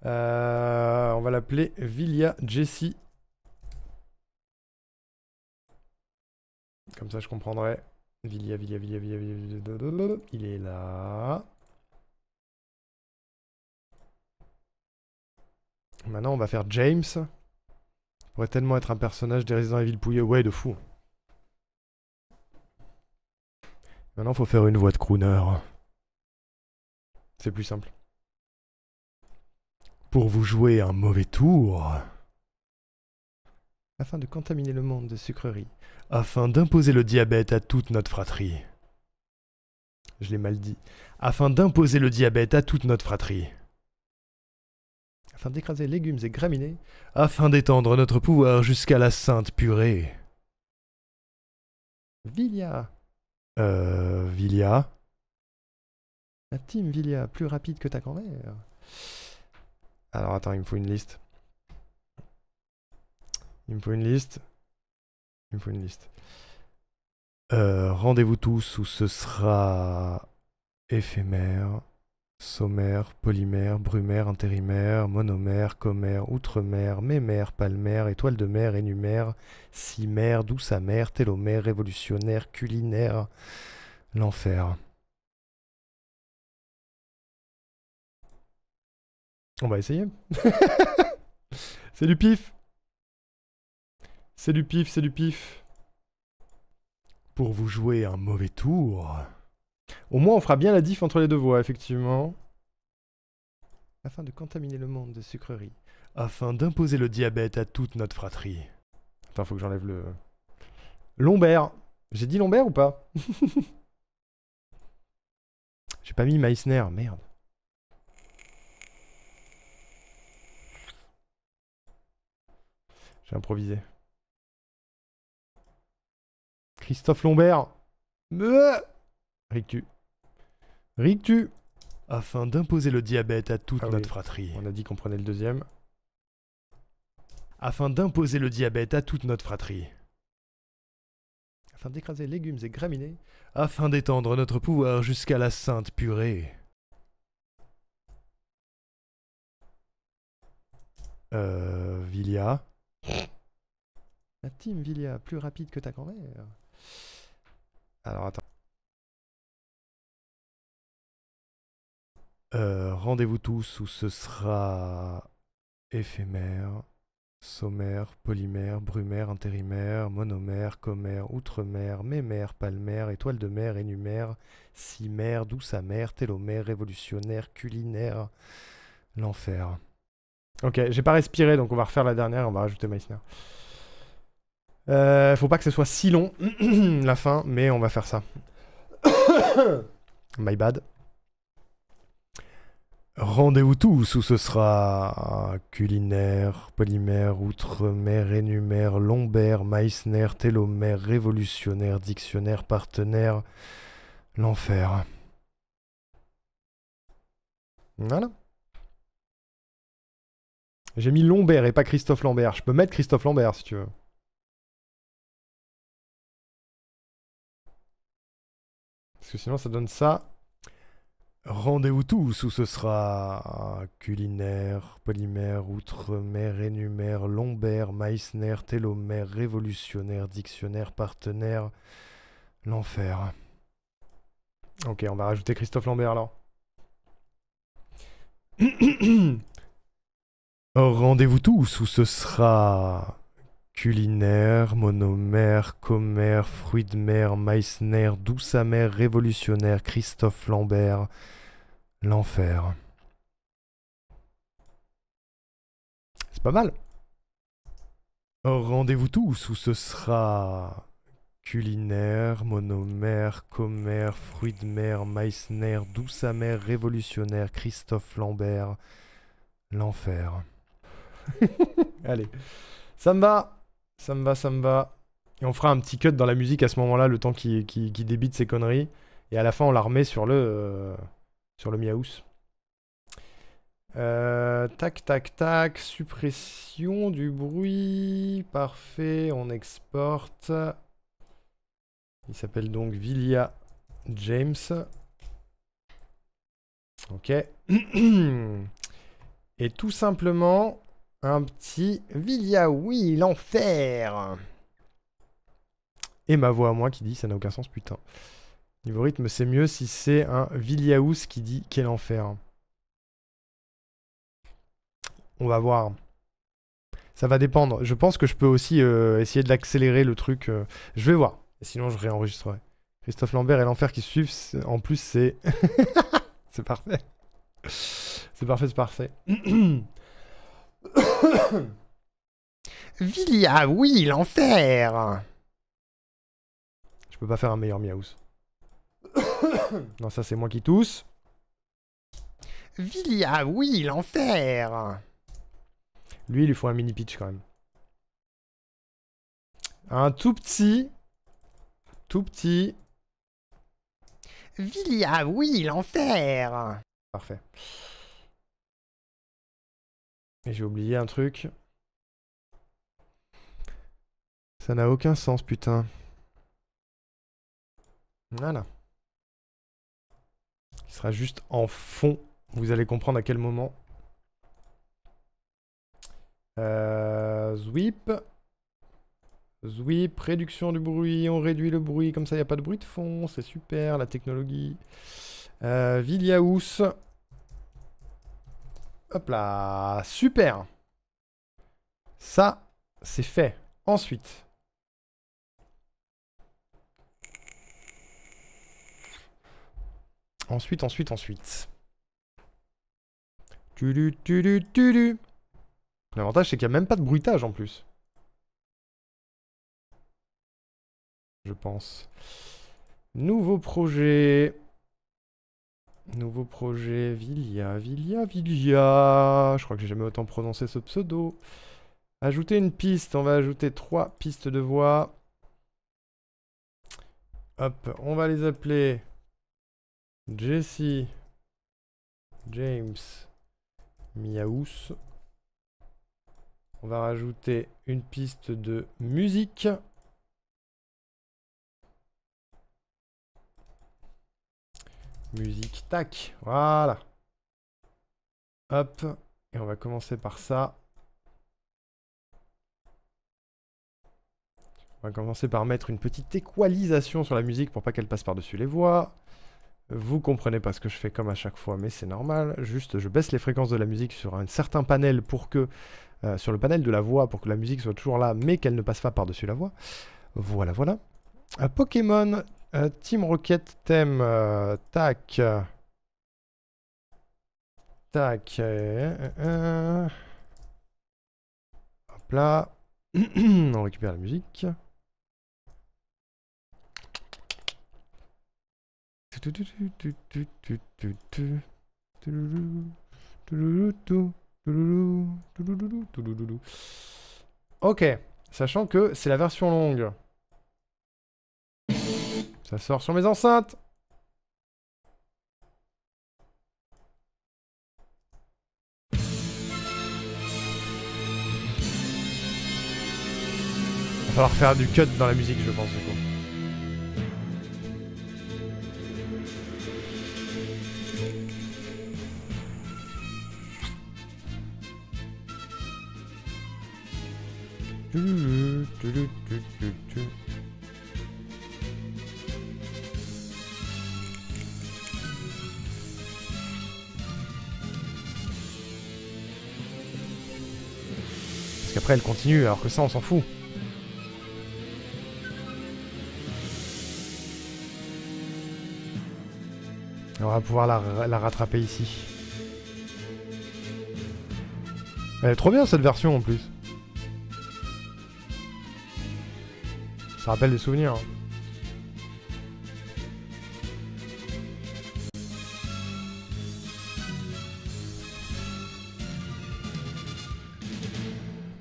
On va l'appeler Vilia Jessie. Comme ça je comprendrai. Vilia. Il est là. Maintenant on va faire James. Il pourrait tellement être un personnage des Resident Evil pouilleux. Ouais, de fou. Maintenant faut faire une voix de crooner. C'est plus simple. Pour vous jouer un mauvais tour. Afin de contaminer le monde de sucreries. Afin d'imposer le diabète à toute notre fratrie. Je l'ai mal dit. Afin d'imposer le diabète à toute notre fratrie. Afin d'écraser légumes et graminées. Afin d'étendre notre pouvoir jusqu'à la sainte purée. Vilia. Vilia. La team Vilia, plus rapide que ta grand-mère. Alors attends, il me faut une liste. Rendez-vous tous où ce sera éphémère, sommaire, polymère, brumaire, intérimaire, monomère, commère, outre-mer, mémère, palmaire, étoile de mer, énumère, cimère, douce amère, télomère, révolutionnaire, culinaire, l'enfer. On va essayer. C'est du pif. C'est du pif, c'est du pif. Pour vous jouer un mauvais tour. Au moins, on fera bien la diff entre les deux voix, effectivement. Afin de contaminer le monde de sucreries. Afin d'imposer le diabète à toute notre fratrie. Attends, faut que j'enlève le... Lombert. J'ai dit Lombert ou pas? J'ai pas mis Meissner, merde. J'ai improvisé. Christophe Lombert. Rictu. Rictu. Afin d'imposer le diabète à toute notre fratrie. On a dit qu'on prenait le deuxième. Afin d'imposer le diabète à toute notre fratrie. Afin d'écraser légumes et graminées. Afin d'étendre notre pouvoir jusqu'à la sainte purée. Vilia. La team Vilia, plus rapide que ta grand-mère. Alors attends. Rendez-vous tous où ce sera éphémère, sommaire, polymère, brumaire, intérimaire, monomère, commère, outre-mer, mémère, palmaire, étoile de mer, énumère, cimère, douce amère, télomère, révolutionnaire, culinaire, l'enfer. Ok, j'ai pas respiré donc on va refaire la dernière, on va rajouter Meissner. Faut pas que ce soit si long la fin, mais on va faire ça. My bad. Rendez-vous tous où ce sera culinaire, polymère, outre-mer, énumère, lombaire, Meissner, télomère, révolutionnaire, dictionnaire, partenaire, l'enfer. Voilà. J'ai mis Lombert et pas Christophe Lambert. Je peux mettre Christophe Lambert si tu veux. Parce que sinon ça donne ça. Rendez-vous tous où ce sera culinaire, polymère, outre-mer, énumère, lombaire, Meissner, télomère, révolutionnaire, dictionnaire, partenaire, l'enfer. Ok, on va rajouter Christophe Lambert alors. Rendez-vous tous où ce sera culinaire, monomère, commère, fruit de mer, Meissner, douce amère, révolutionnaire, Christophe Lambert, l'enfer. C'est pas mal. Rendez-vous tous où ce sera culinaire, monomère, commère, fruit de mer, Meissner, douce amère, révolutionnaire, Christophe Lambert, l'enfer. Allez, ça me va. Ça me va, ça me va. Et on fera un petit cut dans la musique à ce moment-là, le temps qui débite ses conneries. Et à la fin, on la remet sur le Miaous. Tac, tac, tac. Suppression du bruit. Parfait, on exporte. Il s'appelle donc Vilia James. Ok. Et tout simplement... un petit Vilia, oui, l'enfer. Et ma voix à moi qui dit ça n'a aucun sens, putain. Niveau rythme, c'est mieux si c'est un Viliaous qui dit quel enfer. On va voir. Ça va dépendre. Je pense que je peux aussi essayer de l'accélérer le truc. Je vais voir. Et sinon, je réenregistrerai. Christophe Lambert et l'enfer qui suivent. En plus, c'est... c'est parfait. C'est parfait, c'est parfait. Vilia, oui, l'enfer. Je peux pas faire un meilleur Miaous. Non, ça c'est moi qui tousse. Vilia, oui, l'enfer. Lui, il lui faut un mini pitch quand même. Un tout petit. Tout petit. Vilia, oui, l'enfer. Parfait. Et j'ai oublié un truc. Ça n'a aucun sens, putain. Voilà. Il sera juste en fond. Vous allez comprendre à quel moment. Sweep. Sweep, réduction du bruit. On réduit le bruit, comme ça il n'y a pas de bruit de fond. C'est super, la technologie. Viliaous. Hop là, super. Ça, c'est fait. Ensuite. Ensuite. Tudu. L'avantage, c'est qu'il n'y a même pas de bruitage en plus. Je pense. Nouveau projet, Vilia. Je crois que j'ai jamais autant prononcé ce pseudo. Ajouter une piste, on va ajouter 3 pistes de voix. Hop, on va les appeler Jesse, James, Miaous. On va rajouter une piste de musique. Musique, tac, voilà. Hop, et on va commencer par ça. On va commencer par mettre une petite équalisation sur la musique pour pas qu'elle passe par-dessus les voix. Vous comprenez pas ce que je fais comme à chaque fois, mais c'est normal. Juste, je baisse les fréquences de la musique sur un certain panel pour que... sur le panel de la voix, pour que la musique soit toujours là, mais qu'elle ne passe pas par-dessus la voix. Voilà. Pokémon, Team Rocket thème, tac. Tac. Hop là. On récupère la musique. Ok, sachant que c'est la version longue. Ça sort sur mes enceintes. Il va falloir faire du cut dans la musique, je pense, du coup. Parce qu'après elle continue, alors que ça on s'en fout. On va pouvoir la rattraper ici. Elle est trop bien cette version en plus. Ça rappelle des souvenirs. Hein.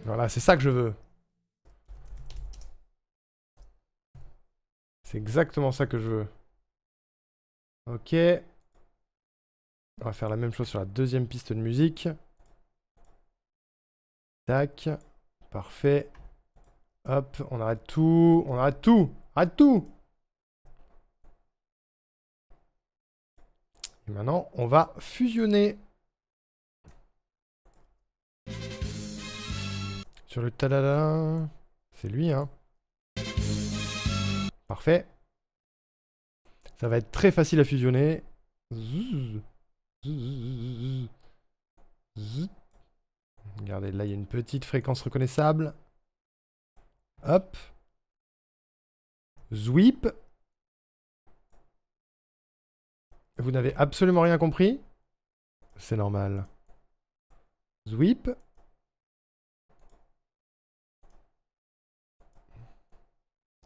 Voilà, c'est ça que je veux. C'est exactement ça que je veux. Ok. On va faire la même chose sur la deuxième piste de musique. Tac. Parfait. Hop, on arrête tout. On arrête tout. Arrête tout. Et maintenant, on va fusionner. Sur le tadada. C'est lui, hein. Parfait. Ça va être très facile à fusionner. Regardez, là, il y a une petite fréquence reconnaissable. Hop. Zweep. Vous n'avez absolument rien compris? C'est normal. Zweep.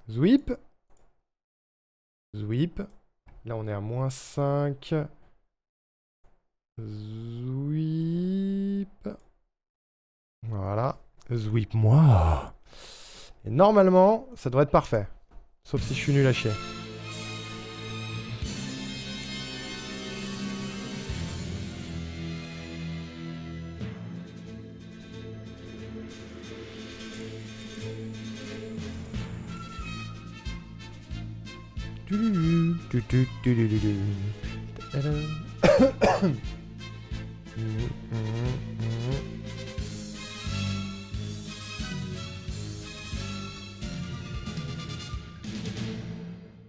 Zweep. Zweep. Là, on est à -5. Zweep. Voilà. Zweep-moi. Et normalement, ça devrait être parfait. Sauf si je suis nul à chier.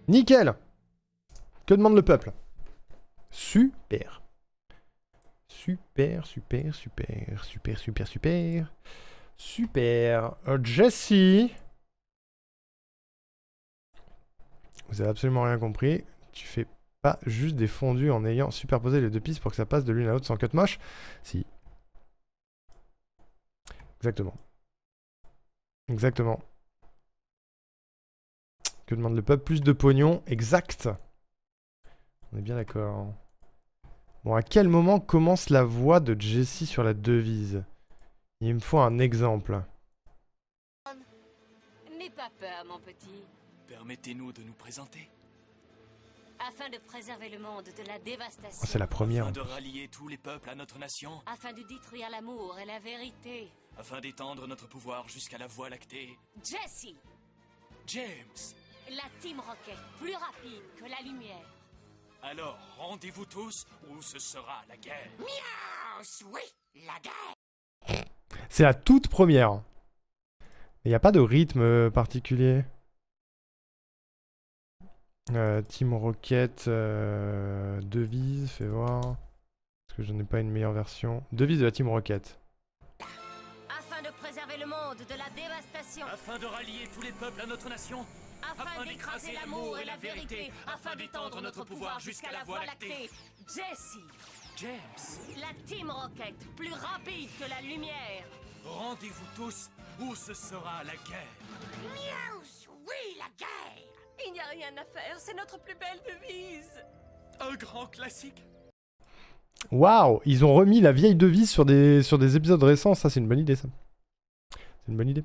Nickel. Que demande le peuple? Super. Super. Super. Jesse. Vous avez absolument rien compris. Tu fais pas juste des fondus en ayant superposé les deux pistes pour que ça passe de l'une à l'autre sans cut moche. Si. Exactement. Exactement. Que demande le peuple? Plus de pognon. Exact. On est bien d'accord. Bon, à quel moment commence la voix de Jessie sur la devise? Il me faut un exemple. N'aie pas peur, mon petit. Permettez-nous de nous présenter. Afin de préserver le monde de la dévastation. Oh, c'est la première. Afin de rallier tous les peuples à notre nation. Afin de détruire l'amour et la vérité. Afin d'étendre notre pouvoir jusqu'à la Voie lactée. Jessie, James. la Team Rocket, plus rapide que la lumière. Alors, rendez-vous tous ou ce sera la guerre. Oui, la guerre. C'est la toute première. Il n'y a pas de rythme particulier. Team Rocket, devise, fais voir. Parce que je n'ai pas une meilleure version. Devise de la Team Rocket. Afin de préserver le monde de la dévastation. Afin de rallier tous les peuples à notre nation. Afin d'écraser l'amour et la vérité. Afin d'étendre notre pouvoir jusqu'à la Voie lactée. Jessie, James. la Team Rocket, plus rapide que la lumière. Rendez-vous tous ou ce sera la guerre. Oui, la guerre. Il n'y a rien à faire, c'est notre plus belle devise. Un grand classique. Waouh, ils ont remis la vieille devise sur des épisodes récents. Ça, c'est une bonne idée, ça. C'est une bonne idée.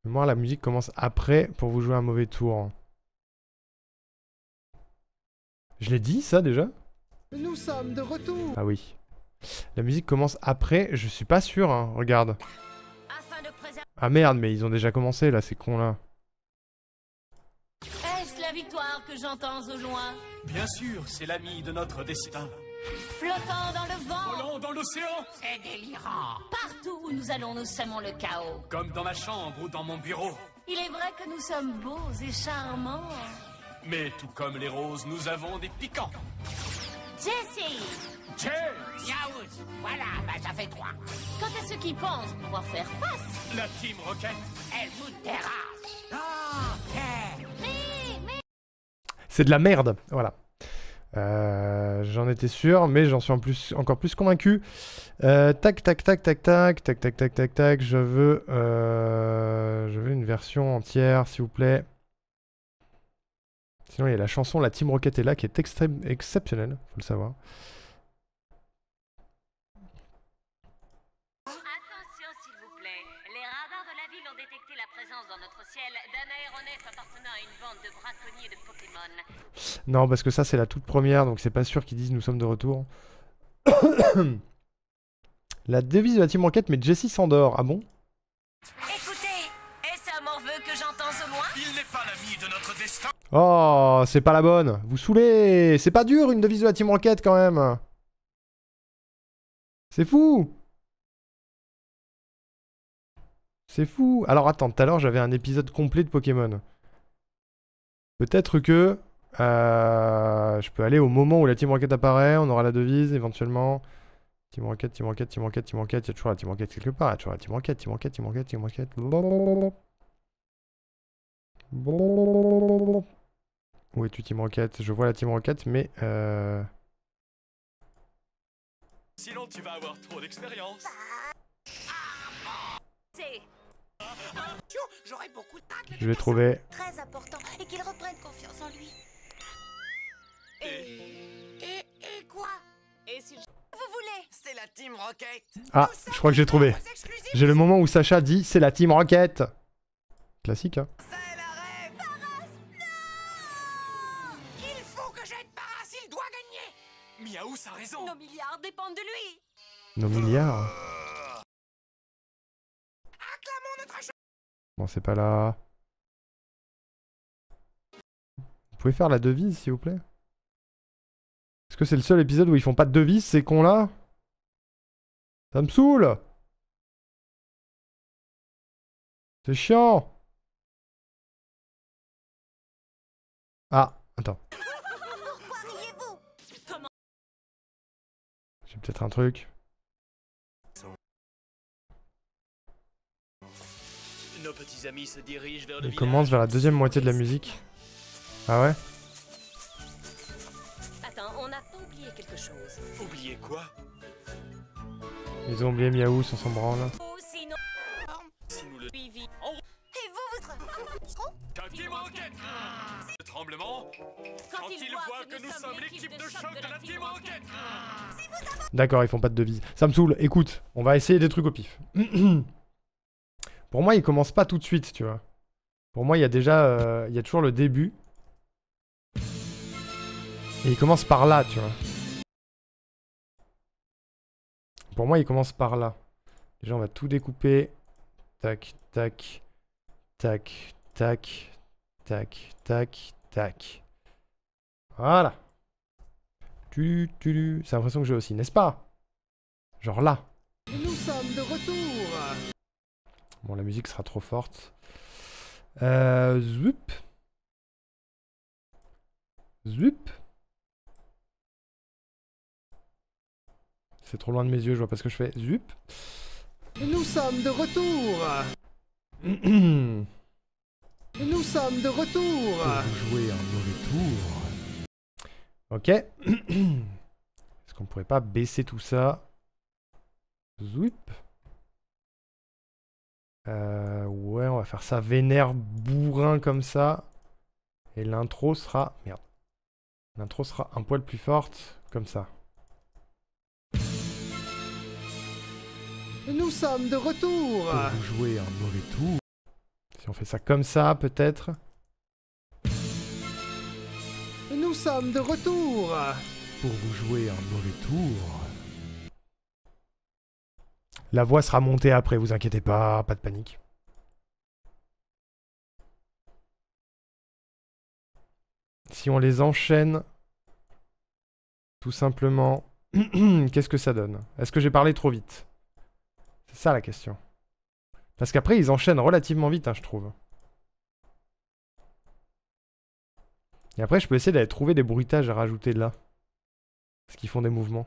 Mais moi, la musique commence après pour vous jouer un mauvais tour. Je l'ai dit, ça, déjà? Nous sommes de retour. Ah oui. La musique commence après, je suis pas sûr, hein. Regarde. Afin de préserver... Ah merde, mais ils ont déjà commencé, là, ces cons-là. Est-ce la victoire que j'entends au loin? Bien sûr, c'est l'ami de notre destin. Flottant dans le vent. Volant dans l'océan. C'est délirant. Partout où nous allons, nous semons le chaos. Comme dans ma chambre ou dans mon bureau. Il est vrai que nous sommes beaux et charmants. Mais tout comme les roses, nous avons des piquants. Jessie, James. Yaouz. Voilà, bah ça fait 3. quant à ceux qui pensent pouvoir faire face... La Team Rocket. Elle vous terrasse. Ah, C'est de la merde, voilà. J'en étais sûr, mais j'en suis encore plus convaincu. Tac, tac, tac, tac, tac, tac, tac, tac, tac, tac. Je veux une version entière, s'il vous plaît. Sinon, il y a la chanson La Team Rocket est là, qui est exceptionnelle, faut le savoir. Attention, s'il vous plaît. Les radars de la ville ont détecté la présence dans notre ciel d'un aéronef appartenant à une bande de braconniers de Pokémon. Non, parce que ça, c'est la toute première, donc c'est pas sûr qu'ils disent nous sommes de retour. La devise de la Team Rocket, mais Jessie s'endort. Ah bon? Écoutez, est-ce un morveux que j'entends au loin? Il n'est pas l'ami de notre destin. Oh, c'est pas la bonne. Vous saoulez. C'est pas dur, une devise de la Team Rocket, quand même. C'est fou. C'est fou. Alors, attends, tout à l'heure, j'avais un épisode complet de Pokémon. Peut-être que je peux aller au moment où la Team Rocket apparaît, on aura la devise éventuellement. Team Rocket, Team Rocket, Team Rocket, Team Rocket, il y a toujours la Team Rocket quelque part, il y a toujours la Team Rocket, Team Rocket, Team Rocket, Team Rocket. Où es-tu Team Rocket? Je vois la Team Rocket, mais Sinon, tu vas avoir trop d'expérience. C'est... J'aurais beaucoup de tact. je vais trouver. Très important et qu'il reprenne confiance en lui. Et quoi? Et si... Vous voulez? C'est la Team Rocket. Ah, je crois que j'ai trouvé. J'ai le moment où Sacha dit c'est la Team Rocket. Classique, hein. C'est l'arrêt. Il faut que j'aide Paras, il doit gagner. Miaous a raison. Nos milliards dépendent de lui. Nos milliards. Acclamons notre chef. Bon, c'est pas là. Vous pouvez faire la devise, s'il vous plaît? Est-ce que c'est le seul épisode où ils font pas de devise, ces cons-là? Ça me saoule! C'est chiant! Ah, attends. J'ai peut-être un truc. Nos petits amis se dirigent vers le On commence vers la deuxième moitié de la musique. Ah ouais? Attends, on n'a pas oublié quelque chose. Oubliez quoi? Ils ont oublié Miaou, on s'en branle. Ou sinon, Si nous le... suivi. Et vous, Ta team Rocket. Le tremblement. Quand ils voient que nous sommes l'équipe de choc de la team Rocket. D'accord, ils font pas de devise. Ça me saoule. Écoute, on va essayer des trucs au pif. Pour moi, ils commencent pas tout de suite, tu vois. Pour moi, il y a déjà... il y a toujours le début. Et ils commencent par là, tu vois. Pour moi, ils commencent par là. Déjà, on va tout découper. Tac, tac, tac, tac, tac, tac, tac. Voilà. C'est l'impression que j'ai aussi, n'est-ce pas? Genre là. Nous sommes de retour. Bon, la musique sera trop forte. Zoup. Zoup. C'est trop loin de mes yeux, je vois pas ce que je fais. Zoup. Nous sommes de retour. Nous sommes de retour. Vous jouez un mauvais tour. Ok. Est-ce qu'on pourrait pas baisser tout ça? Zoup. Ouais, on va faire ça vénère bourrin comme ça. Et l'intro sera... Merde. L'intro sera un poil plus forte, comme ça. Nous sommes de retour. Vous jouez un mauvais tour. Si on fait ça comme ça, peut-être. Nous sommes de retour. Pour vous jouer un mauvais tour. La voix sera montée après, vous inquiétez pas, pas de panique. Si on les enchaîne, tout simplement, qu'est-ce que ça donne? Est-ce que j'ai parlé trop vite? C'est ça la question. Parce qu'après, ils enchaînent relativement vite, hein, je trouve. Et après, je peux essayer d'aller trouver des bruitages à rajouter là. Parce qu'ils font des mouvements.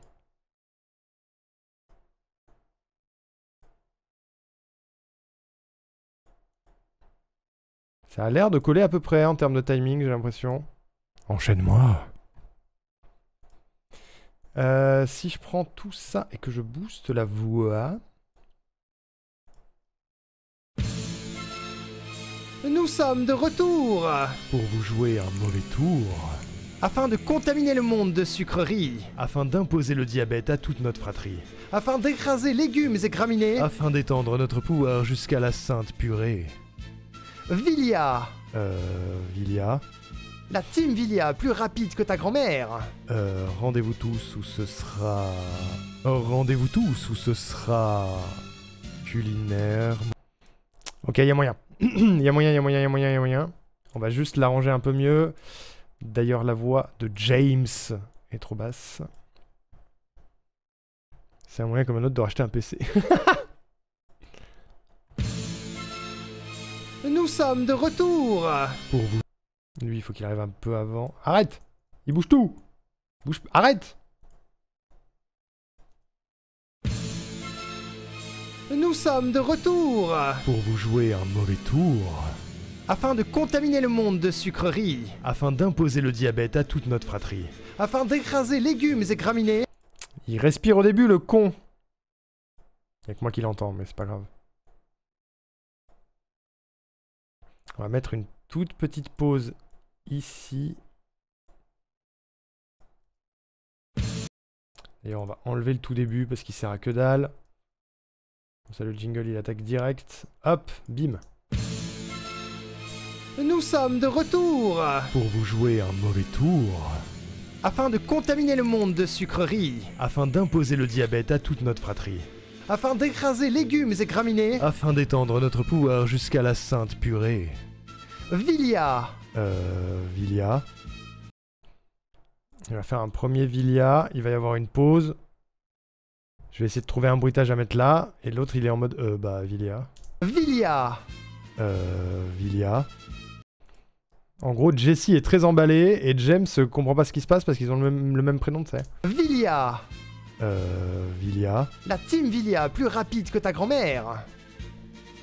Ça a l'air de coller à peu près en termes de timing, j'ai l'impression. Enchaîne-moi. Si je prends tout ça et que je booste la voix... Nous sommes de retour. Pour vous jouer un mauvais tour. Afin de contaminer le monde de sucreries. Afin d'imposer le diabète à toute notre fratrie. Afin d'écraser légumes et graminées. Afin d'étendre notre pouvoir jusqu'à la sainte purée. Vilia. Vilia. La team Vilia, plus rapide que ta grand-mère. Rendez-vous tous où ce sera... Rendez-vous tous où ce sera... Culinaire... Ok, il y a moyen. Il y a moyen. On va juste l'arranger un peu mieux. D'ailleurs, la voix de James est trop basse. C'est un moyen comme un autre de racheter un PC. Nous sommes de retour. Pour vous. Lui, il faut qu'il arrive un peu avant. Arrête! Il bouge tout! Bouge... Arrête! Nous sommes de retour. Pour vous jouer un mauvais tour. Afin de contaminer le monde de sucreries. Afin d'imposer le diabète à toute notre fratrie. Afin d'écraser légumes et graminées. Il respire au début, le con! Y'a que moi qui l'entends, mais c'est pas grave. On va mettre une toute petite pause ici. Et on va enlever le tout début parce qu'il sert à que dalle. Comme ça, le jingle, il attaque direct. Hop, bim. Nous sommes de retour. Pour vous jouer un mauvais tour. Afin de contaminer le monde de sucreries. Afin d'imposer le diabète à toute notre fratrie. Afin d'écraser légumes et graminées. Afin d'étendre notre pouvoir jusqu'à la sainte purée. Vilia. Vilia. Il va faire un premier Vilia. Il va y avoir une pause. Je vais essayer de trouver un bruitage à mettre là. Et l'autre, il est en mode... Vilia. Vilia. Vilia. En gros, Jessie est très emballé et James comprend pas ce qui se passe parce qu'ils ont le même prénom, tu sais. Vilia. Vilia. La team Vilia, plus rapide que ta grand-mère.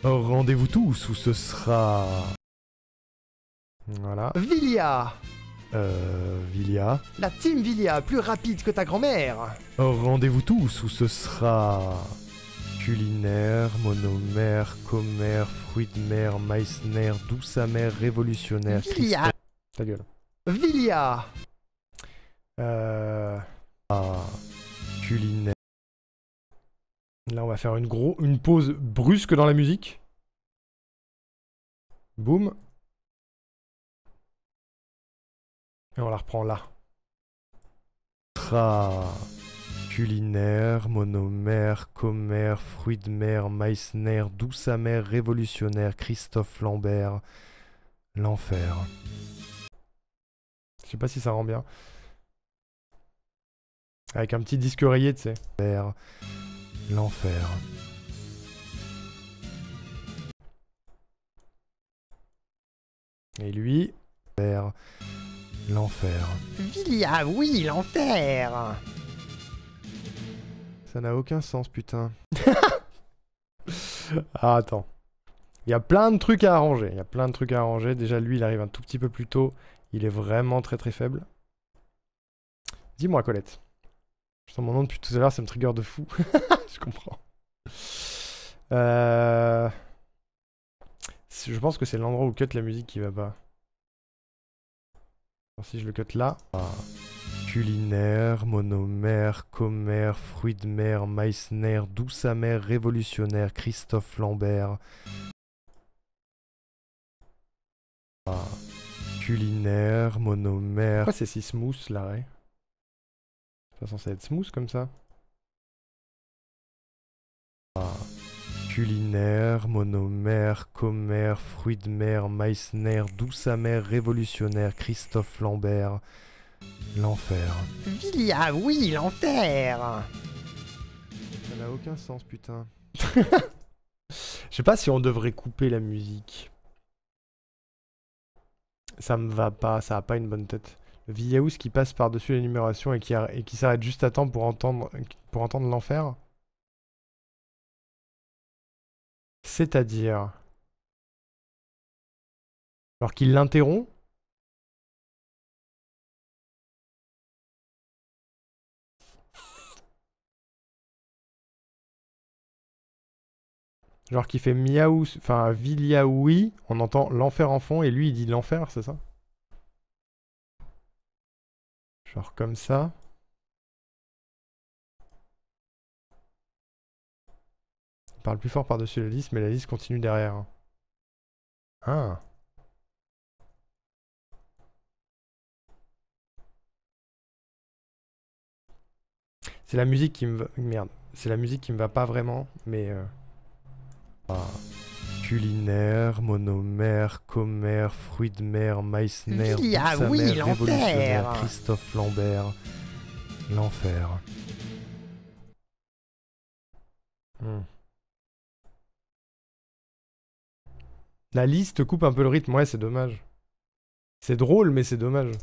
Rendez-vous tous où ce sera... Voilà. Vilia. Vilia. La team Vilia, plus rapide que ta grand-mère. Rendez-vous tous où ce sera... Culinaire, monomère, commère, fruit de mer, Meissner, douce amère, révolutionnaire, Vilia. Christophe... Ta gueule. Vilia. Culinaire. Là, on va faire une pause brusque dans la musique. Boum. Et on la reprend là. Culinaire, monomère, commère, fruit de mer, Meissner, douce amère, révolutionnaire, Christophe Lambert, l'enfer. Je sais pas si ça rend bien. Avec un petit disque rayé, tu sais. L'enfer. Et lui, l'enfer. Vilia, oui, l'enfer. Ça n'a aucun sens, putain. Ah, attends. Il y a plein de trucs à arranger. Il y a plein de trucs à arranger. Déjà, lui, il arrive un tout petit peu plus tôt. Il est vraiment très très faible. Dis-moi, Colette. Je sens mon nom depuis tout à l'heure, ça me trigger de fou. Je comprends. Je pense que c'est l'endroit où cut la musique qui va pas. Alors, si je le cut là... Culinaire, monomère, commère, fruit de mer, Meissner, douce amère, révolutionnaire, Christophe Lambert. Culinaire, monomère... Pourquoi c'est si smooth l'arrêt? C'est pas censé être smooth comme ça. Culinaire, monomère, commère, fruit de mer, Meissner, douce amère, révolutionnaire, Christophe Lambert. L'enfer. Vilia, oui, l'enfer. Ça n'a aucun sens, putain. Je sais pas si on devrait couper la musique. Ça me va pas, ça a pas une bonne tête. Le Villaous qui passe par-dessus l'énumération et qui s'arrête juste à temps pour entendre l'enfer. C'est-à-dire... Alors qu'il l'interrompt. Genre qui fait miaou, enfin Villaoui, on entend l'enfer en fond et lui il dit l'enfer, c'est ça? Genre comme ça. Il parle plus fort par-dessus la liste, mais la liste continue derrière. Ah. C'est la musique qui me va... Merde. C'est la musique qui me va pas vraiment, mais... Culinaire, monomère, commère, fruit de mer, Meissner, Vilia, douce oui, amère, révolutionnaire, l'enfer. Christophe Lambert, l'enfer. La liste coupe un peu le rythme, ouais, c'est dommage. C'est drôle, mais c'est dommage.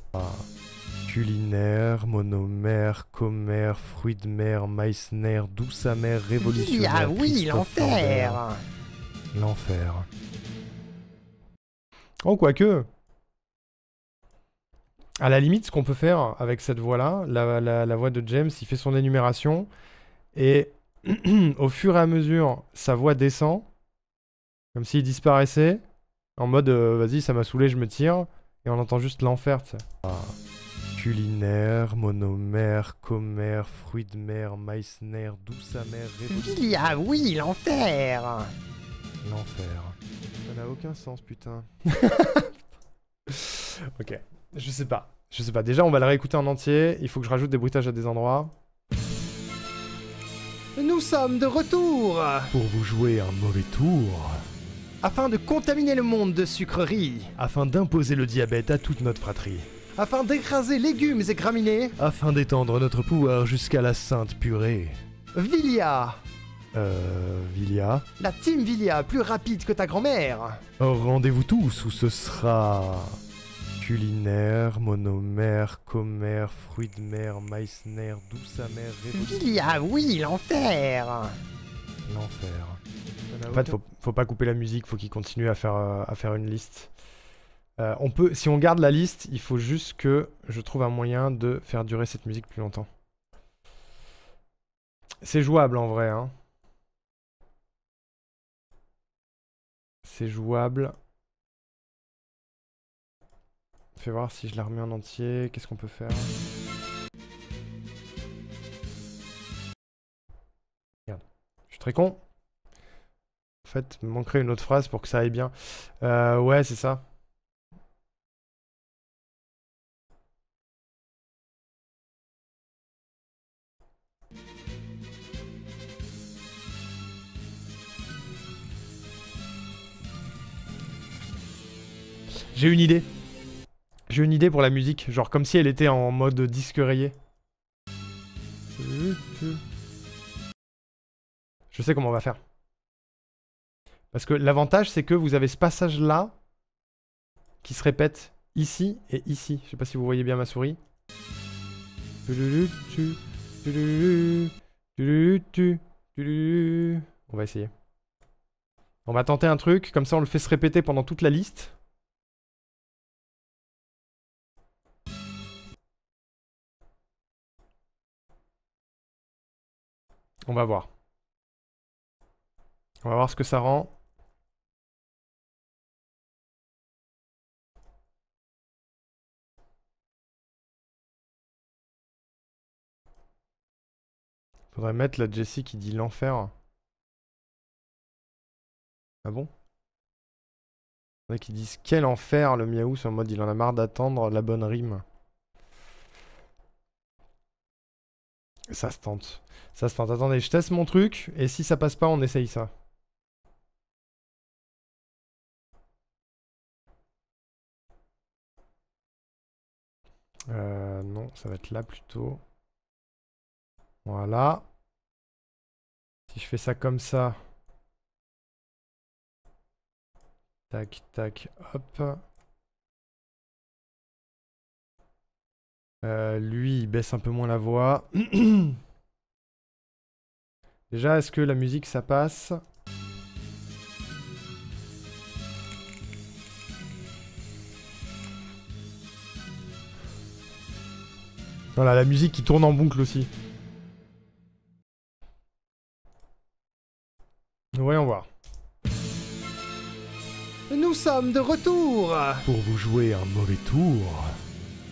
Culinaire, monomère, commère, fruit de mer, Meissner, douce amère, révolutionnaire, Vilia, oui, Christophe Lambert, l'enfer. l'enfer. Oh, quoique. À la limite, ce qu'on peut faire avec cette voix-là, la voix de James, il fait son énumération, et au fur et à mesure, sa voix descend, comme s'il disparaissait, en mode vas-y, ça m'a saoulé, je me tire, et on entend juste l'enfer, tu sais. Culinaire, monomère, commère, fruit de mer, Meissner, douce amère, révolutionnaire. Vilia, oui, l'enfer. L'enfer. Ça n'a aucun sens, putain. Ok. Je sais pas. Je sais pas. Déjà, on va le réécouter en entier. Il faut que je rajoute des bruitages à des endroits. Nous sommes de retour. Pour vous jouer un mauvais tour. Afin de contaminer le monde de sucreries. Afin d'imposer le diabète à toute notre fratrie. Afin d'écraser légumes et graminées. Afin d'étendre notre pouvoir jusqu'à la sainte purée. Vilia. Vilia. La team Vilia, plus rapide que ta grand-mère. Rendez-vous tous où ce sera... Culinaire, monomère, commère, fruit de mer, Meissner, douce amère, révolutionnaire. Vilia, oui, l'enfer. L'enfer. En fait, faut pas couper la musique, faut qu'il continue à faire une liste. On peut, si on garde la liste, il faut juste que je trouve un moyen de faire durer cette musique plus longtemps. C'est jouable en vrai, hein. C'est jouable. Fais voir si je la remets en entier. Qu'est-ce qu'on peut faire? Regarde. Je suis très con. En fait, il me manquerait une autre phrase pour que ça aille bien. Ouais, c'est ça. J'ai une idée. J'ai une idée pour la musique. Genre comme si elle était en mode disque rayé. Je sais comment on va faire. Parce que l'avantage, c'est que vous avez ce passage-là qui se répète ici et ici. Je sais pas si vous voyez bien ma souris. On va essayer. On va tenter un truc, comme ça on le fait se répéter pendant toute la liste. On va voir. On va voir ce que ça rend. Faudrait mettre la Jessie qui dit l'enfer. Ah bon? Il y en a qui disent quel enfer le Miaou, en mode il en a marre d'attendre la bonne rime. Ça se tente. Ça se tente. Attendez, je teste mon truc et si ça passe pas, on essaye ça. Non, ça va être là plutôt. Voilà. Si je fais ça comme ça. Tac, tac, hop. Lui, il baisse un peu moins la voix. Déjà, est-ce que la musique, ça passe? Voilà, la musique qui tourne en boucle aussi. Voyons voir. Nous sommes de retour Pour vous jouer un mauvais tour.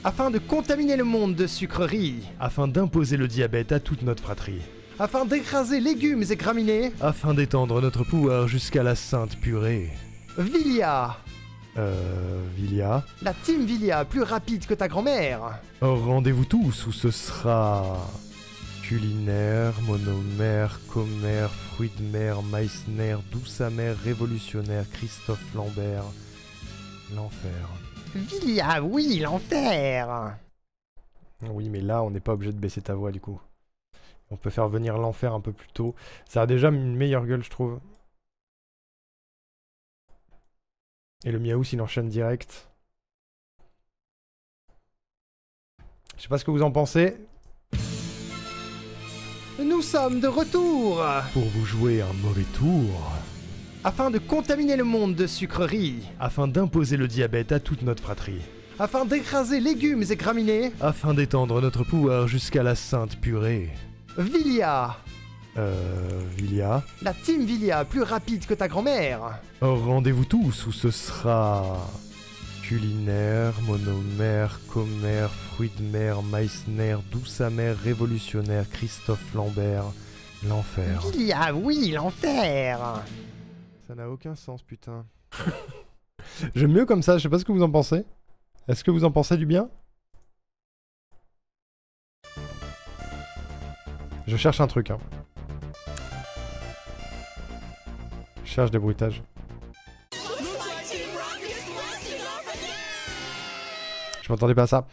afin de contaminer le monde de sucreries, Afin d'imposer le diabète à toute notre fratrie. afin d'écraser légumes et graminées, Afin d'étendre notre pouvoir jusqu'à la sainte purée. Vilia, Vilia. la team Vilia plus rapide que ta grand-mère. Rendez-vous tous où ce sera... Culinaire, monomère, commère, fruit de mer, Meissner, douce amère, révolutionnaire, Christophe Lambert. L'enfer. Vilia, oui, l'enfer. Oui, mais là, on n'est pas obligé de baisser ta voix, du coup. On peut faire venir l'enfer un peu plus tôt. Ça a déjà une meilleure gueule, je trouve. Et le Miaou, s'il enchaîne direct. Je sais pas ce que vous en pensez. Nous sommes de retour Pour vous jouer un mauvais tour. afin de contaminer le monde de sucreries, Afin d'imposer le diabète à toute notre fratrie. afin d'écraser légumes et graminées, Afin d'étendre notre pouvoir jusqu'à la sainte purée. Vilia, Vilia. la team Vilia plus rapide que ta grand-mère. Rendez-vous tous où ce sera... Culinaire, monomère, commère, fruit de mer, Meissner, douce amère, révolutionnaire, Christophe Lambert. L'enfer. Vilia, oui, l'enfer. Ça n'a aucun sens, putain. J'aime mieux comme ça, je sais pas ce que vous en pensez. Est-ce que vous en pensez du bien? Je cherche un truc, hein. Je cherche des bruitages. Je m'attendais pas à ça.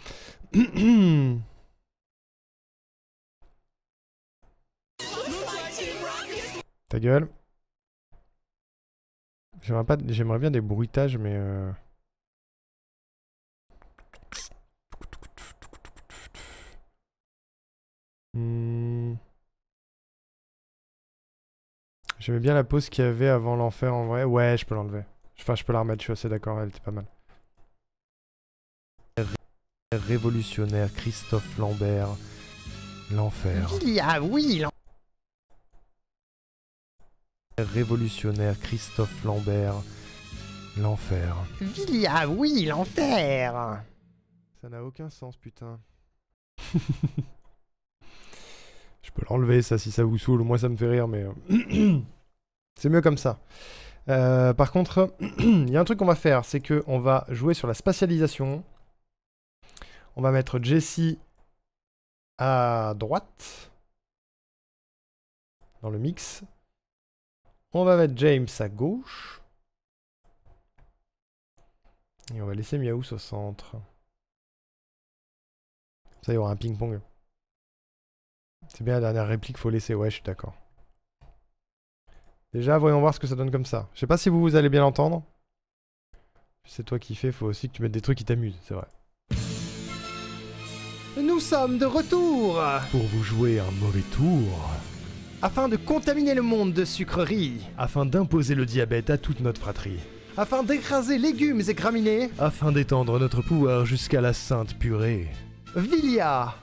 Ta gueule. J'aimerais bien des bruitages, mais J'aimais bien la pause qu'il y avait avant l'enfer en vrai. Ouais, je peux l'enlever. Enfin, je peux la remettre, je suis assez d'accord, elle était pas mal. Révolutionnaire Christophe Lambert. L'enfer. Vilia, oui, l'enfer. Révolutionnaire Christophe Lambert. L'enfer. Vilia, oui, l'enfer. Ça n'a aucun sens, putain. Je peux l'enlever, ça, si ça vous saoule. Moi, ça me fait rire, mais... c'est mieux comme ça. Par contre, il y a un truc qu'on va faire, c'est qu'on va jouer sur la spatialisation. On va mettre Jessie à droite. Dans le mix. On va mettre James à gauche. Et on va laisser Miaous au centre. Ça, il y aura un ping-pong. C'est bien la dernière réplique, faut laisser. Ouais, je suis d'accord. Déjà, voyons voir ce que ça donne comme ça. Je sais pas si vous allez bien l'entendre. C'est toi qui fais, faut aussi que tu mettes des trucs qui t'amusent, c'est vrai. Nous sommes de retour Pour vous jouer un mauvais tour. afin de contaminer le monde de sucreries, Afin d'imposer le diabète à toute notre fratrie. afin d'écraser légumes et graminées. Afin d'étendre notre pouvoir jusqu'à la sainte purée. Vilia,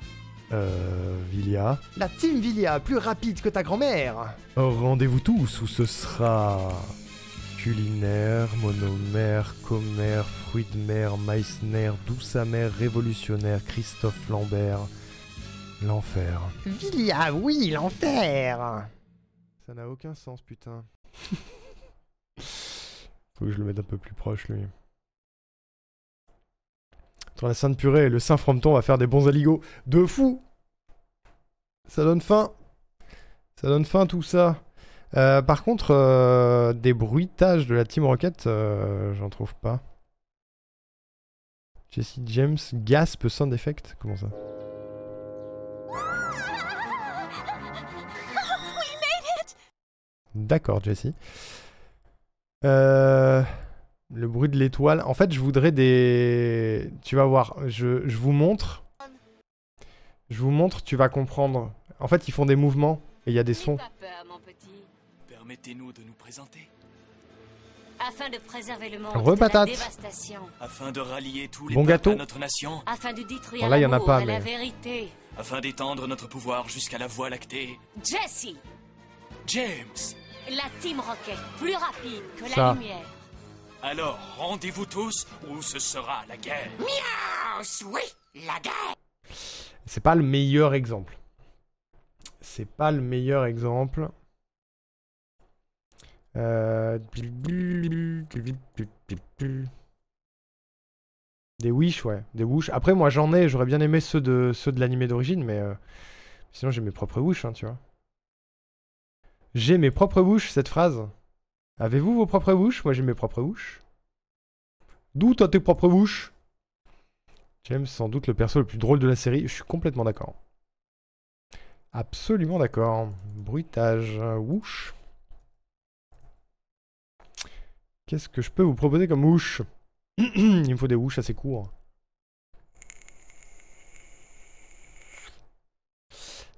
Vilia. la team Vilia plus rapide que ta grand-mère. Rendez-vous tous où ce sera... Culinaire, monomère, commère, fruit de mer, Meissner, douce amère, révolutionnaire, Christophe Lambert. L'enfer. Vilia, oui, l'enfer. Ça n'a aucun sens, putain. Faut que je le mette un peu plus proche, lui. Entre la sainte purée et le saint frometon, on va faire des bons aligots. De fou. Ça donne faim. Ça donne faim, tout ça. Par contre, des bruitages de la Team Rocket, j'en trouve pas. Jesse James, gasp sound effect. Comment ça? D'accord, Jessie. Le bruit de l'étoile. En fait, je voudrais des... Tu vas voir, je vous montre. Je vous montre, tu vas comprendre. En fait, ils font des mouvements et il y a des sons. Pas peur, mon petit. Permettez-nous de nous présenter. Afin de préserver le monde Repatate. de la dévastation, Afin de rallier tous les Bon peuples gâteau. à notre nation. afin de détruire Bon, là, il y en a l'amour pas, et la mais- vérité. Afin d'étendre notre pouvoir jusqu'à la Voie lactée. Jesse, James. la Team Rocket, plus rapide que Ça. la lumière. Alors, rendez-vous tous où ce sera la guerre. Oui, la guerre. C'est pas le meilleur exemple. C'est pas le meilleur exemple. Des Wish, ouais. Des Wish. Après, moi, j'en ai. J'aurais bien aimé ceux de l'animé d'origine, mais... sinon, j'ai mes propres Wish, hein, tu vois. J'ai mes propres Wish, cette phrase. Avez-vous vos propres Wish? Moi, j'ai mes propres Wish. D'où t'as tes propres Wish? James, sans doute le perso le plus drôle de la série. Je suis complètement d'accord. Absolument d'accord. Bruitage. Whoosh. Qu'est-ce que je peux vous proposer comme whoosh? Il me faut des whoosh assez courts.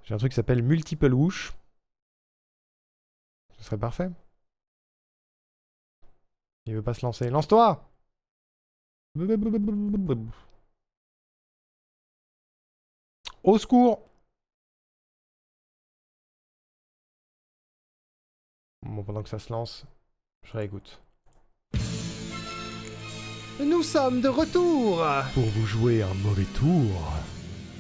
J'ai un truc qui s'appelle multiple whoosh. Ce serait parfait. Il veut pas se lancer. Lance-toi! Au secours! Bon, pendant que ça se lance, je réécoute. Nous sommes de retour Pour vous jouer un mauvais tour,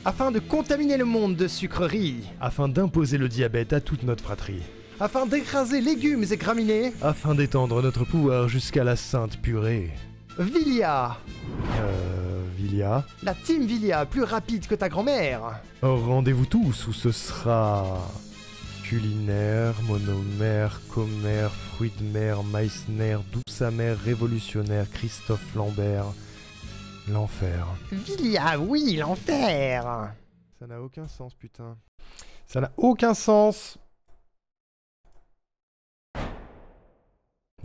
afin de contaminer le monde de sucreries, afin d'imposer le diabète à toute notre fratrie, afin d'écraser légumes et graminées. afin d'étendre notre pouvoir jusqu'à la sainte purée. Vilia, Vilia. la team Vilia plus rapide que ta grand-mère. Rendez-vous tous où ce sera... Culinaire, monomère, commère, fruit de mer, Meissner, douce amère, révolutionnaire, Christophe Lambert. L'enfer. Vilia, oui, l'enfer. Ça n'a aucun sens, putain. Ça n'a aucun sens.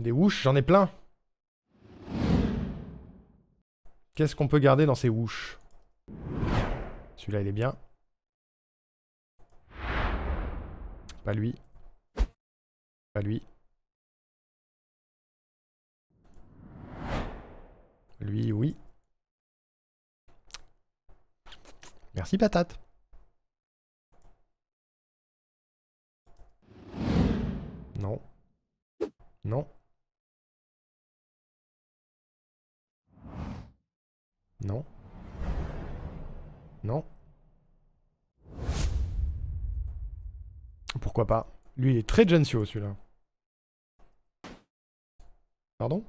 Des whoosh, j'en ai plein. Qu'est-ce qu'on peut garder dans ces whoosh? Celui-là, il est bien. Pas lui. Pas lui. Lui, oui. Merci patate. Non. Non. Non. Non. Pourquoi pas? Lui, il est très gentio, celui-là. Pardon?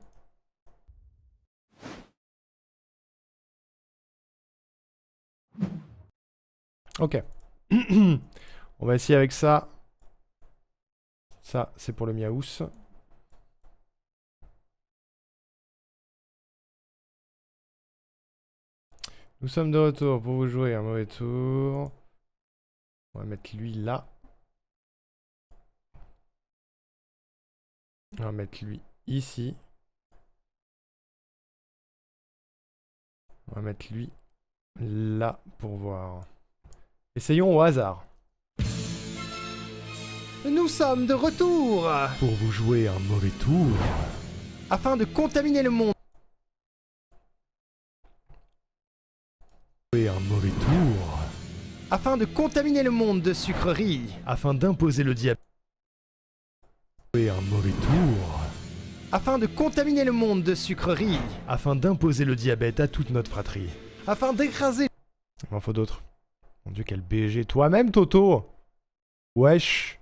Ok. On va essayer avec ça. Ça, c'est pour le Miaous. Nous sommes de retour pour vous jouer un mauvais tour. On va mettre lui là. On va mettre lui ici. On va mettre lui là pour voir. Essayons au hasard. Nous sommes de retour Pour vous jouer un mauvais tour. afin de contaminer le monde. Jouer un mauvais tour. Afin de contaminer le monde de sucreries. Afin d'imposer le diabète. Jouer un mauvais tour. Afin de contaminer le monde de sucreries. Afin d'imposer le diabète à toute notre fratrie. Afin d'écraser. Il m'en faut d'autres. Mon dieu, quel BG. Toi-même, Toto. Wesh.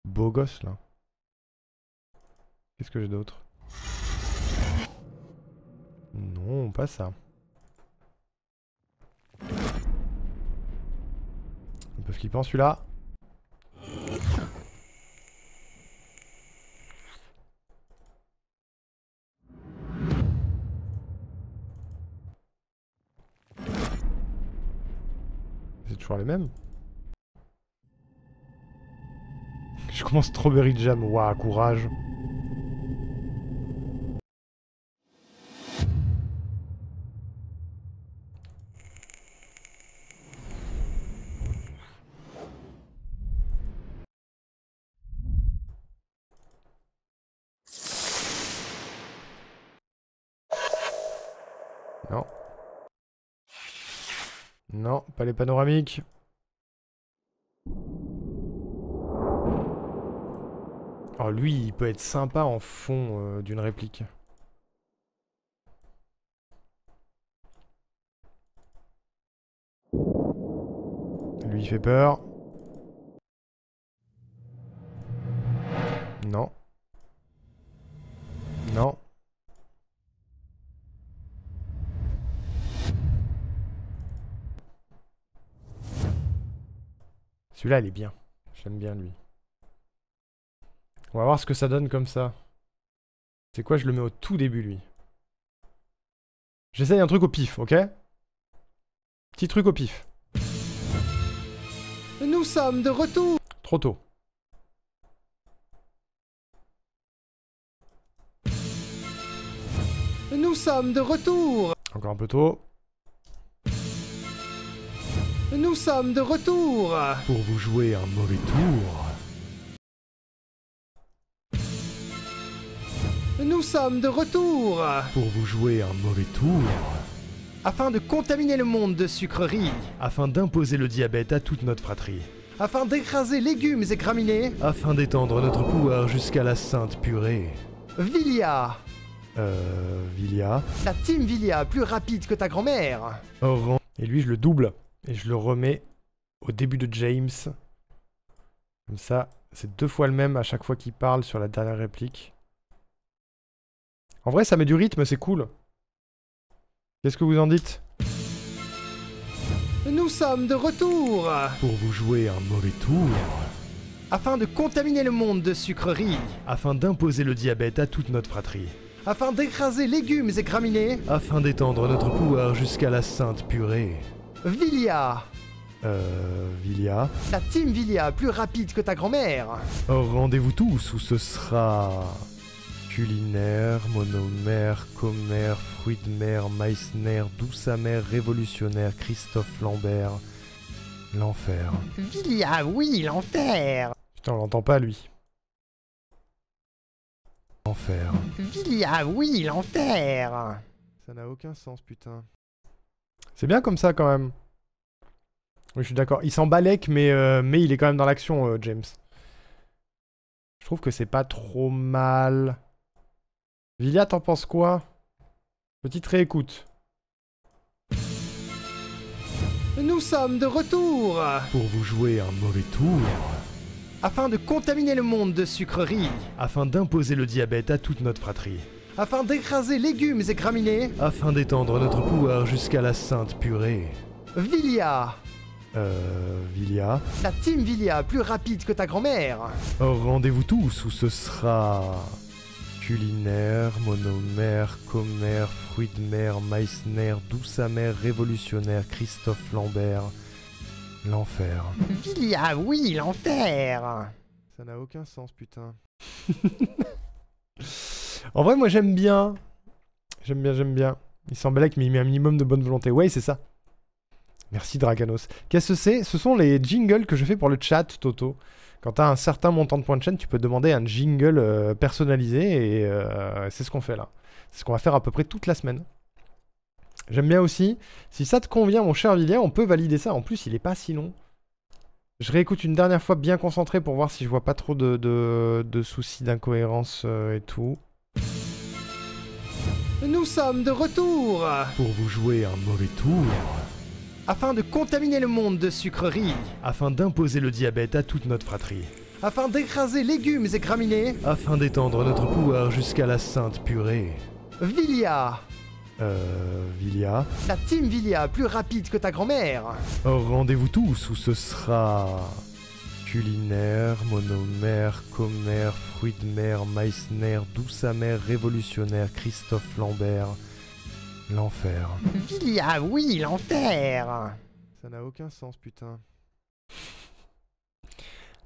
Beau gosse, là. Qu'est-ce que j'ai d'autre? Non, pas ça. Un peu flippant, celui-là. C'est toujours les mêmes. Je commence Strawberry Jam. Waouh, courage. Non. Non, pas les panoramiques. Oh, lui, il peut être sympa en fond d'une réplique. Lui, il fait peur. Non. Non. Celui-là, il est bien. J'aime bien lui. On va voir ce que ça donne comme ça. C'est quoi, je le mets au tout début, lui. J'essaye un truc au pif, ok? Petit truc au pif. Nous sommes de retour. Trop tôt. Nous sommes de retour. Encore un peu tôt. Nous sommes de retour Pour vous jouer un mauvais tour. Nous sommes de retour Pour vous jouer un mauvais tour. afin de contaminer le monde de sucreries. Afin d'imposer le diabète à toute notre fratrie. Afin d'écraser légumes et graminées. Afin d'étendre notre pouvoir jusqu'à la sainte purée. Vilia. Vilia. La team Vilia, plus rapide que ta grand-mère. Oran. Et lui, je le double. Et je le remets au début de James. Comme ça, c'est 2 fois le même à chaque fois qu'il parle sur la dernière réplique. En vrai, ça met du rythme, c'est cool. Qu'est-ce que vous en dites? Nous sommes de retour Pour vous jouer un mauvais tour. afin de contaminer le monde de sucreries. Afin d'imposer le diabète à toute notre fratrie. Afin d'écraser légumes et graminées. Afin d'étendre notre pouvoir jusqu'à la sainte purée. Vilia. Vilia. La team Vilia, plus rapide que ta grand-mère. Rendez-vous tous où ce sera... culinaire, monomère, commère, fruit de mer, Meissner, douce amère, révolutionnaire, Christophe Lambert. L'enfer. Vilia, oui, l'enfer. Putain, on l'entend pas, lui. Enfer. Vilia, oui, l'enfer. Ça n'a aucun sens, putain. C'est bien comme ça, quand même. Oui, je suis d'accord. Il s'en balèque, mais il est quand même dans l'action, James. Je trouve que c'est pas trop mal. Vilia, t'en penses quoi? Petite réécoute. Nous sommes de retour Pour vous jouer un mauvais tour. afin de contaminer le monde de sucreries, Afin d'imposer le diabète à toute notre fratrie. afin d'écraser légumes et graminées, Afin d'étendre notre pouvoir jusqu'à la sainte purée. Vilia, Vilia. la team Vilia plus rapide que ta grand-mère. Rendez-vous tous où ce sera... Culinaire, monomère, commère, fruit de mer, Meissner, douce amère, révolutionnaire, Christophe Lambert. L'enfer. Vilia, oui, l'enfer. Ça n'a aucun sens, putain. En vrai, moi j'aime bien. J'aime bien. Il semblait qu'il met un minimum de bonne volonté. Ouais, c'est ça. Merci Draganos. Qu'est-ce que c'est? Ce sont les jingles que je fais pour le chat, Toto. Quand t'as un certain montant de points de chaîne, tu peux demander un jingle personnalisé et c'est ce qu'on fait là. C'est ce qu'on va faire à peu près toute la semaine. J'aime bien aussi. Si ça te convient, mon cher Villiers, on peut valider ça. En plus, il est pas si long. Je réécoute une dernière fois bien concentré pour voir si je vois pas trop de soucis d'incohérence et tout. Nous sommes de retour Pour vous jouer un mauvais tour. afin de contaminer le monde de sucreries, Afin d'imposer le diabète à toute notre fratrie. afin d'écraser légumes et graminées, Afin d'étendre notre pouvoir jusqu'à la sainte purée. Vilia, Vilia. la team Vilia plus rapide que ta grand-mère. Rendez-vous tous où ce sera... Culinaire, monomère, commère, fruit de mer, Meissner, douce amère, révolutionnaire, Christophe Lambert. L'enfer. Vilia, oui, l'enfer. Ça n'a aucun sens, putain.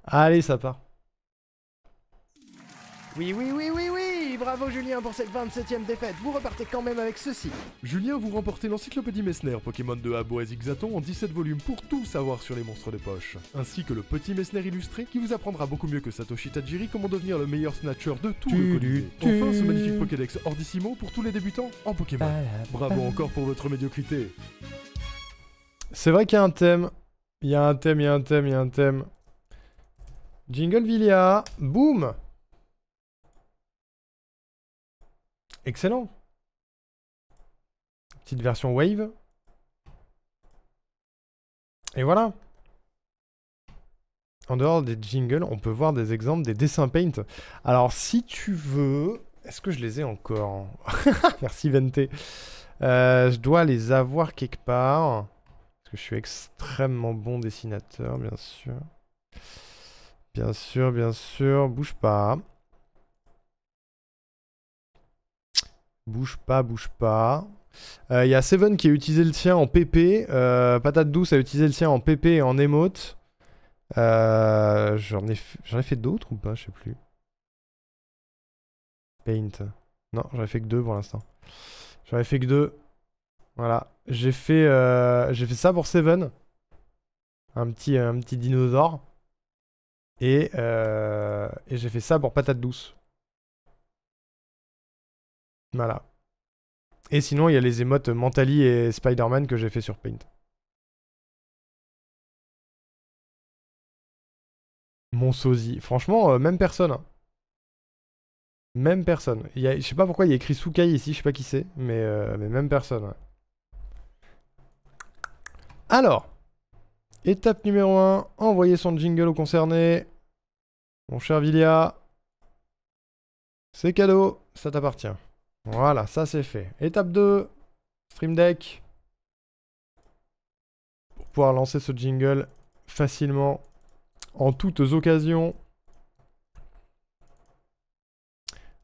Allez, ça part. Oui, bravo Julien pour cette 27ème défaite. Vous repartez quand même avec ceci. Julien, vous remportez l'encyclopédie Messner, Pokémon de Abo à Zigzaton en 17 volumes pour tout savoir sur les monstres de poche. Ainsi que le petit Messner illustré qui vous apprendra beaucoup mieux que Satoshi Tajiri comment devenir le meilleur snatcher de tout le Colisée. Enfin, ce magnifique Pokédex Ordissimo pour tous les débutants en Pokémon. Bravo encore pour votre médiocrité. C'est vrai qu'il y a un thème. Il y a un thème. Jingle Vilia. Boum. Excellent. Petite version Wave. Et voilà. En dehors des jingles, on peut voir des exemples des dessins Paint. Alors, si tu veux... Est-ce que je les ai encore? Merci Vente. Je dois les avoir quelque part. Parce que je suis extrêmement bon dessinateur, bien sûr. Bien sûr. Bouge pas. Bouge pas. Il y a Seven qui a utilisé le sien en PP. Patate Douce a utilisé le sien en PP et en emote. J'en ai fait d'autres ou pas? Je sais plus. Paint. Non, j'en ai fait que 2 pour l'instant. J'en ai fait que 2. Voilà. J'ai fait ça pour Seven. Un petit dinosaure. Et j'ai fait ça pour Patate Douce. Voilà. Et sinon, il y a les émotes Mentally et Spider-Man que j'ai fait sur Paint. Mon sosie. Franchement, même personne. Hein. Même personne. Je sais pas pourquoi il y a écrit Sukai ici, je sais pas qui c'est, mais même personne. Ouais. Alors, étape numéro 1, envoyer son jingle au concerné. Mon cher Vilia, c'est cadeau, ça t'appartient. Voilà, ça c'est fait. Étape 2, Stream Deck. Pour pouvoir lancer ce jingle facilement, en toutes occasions.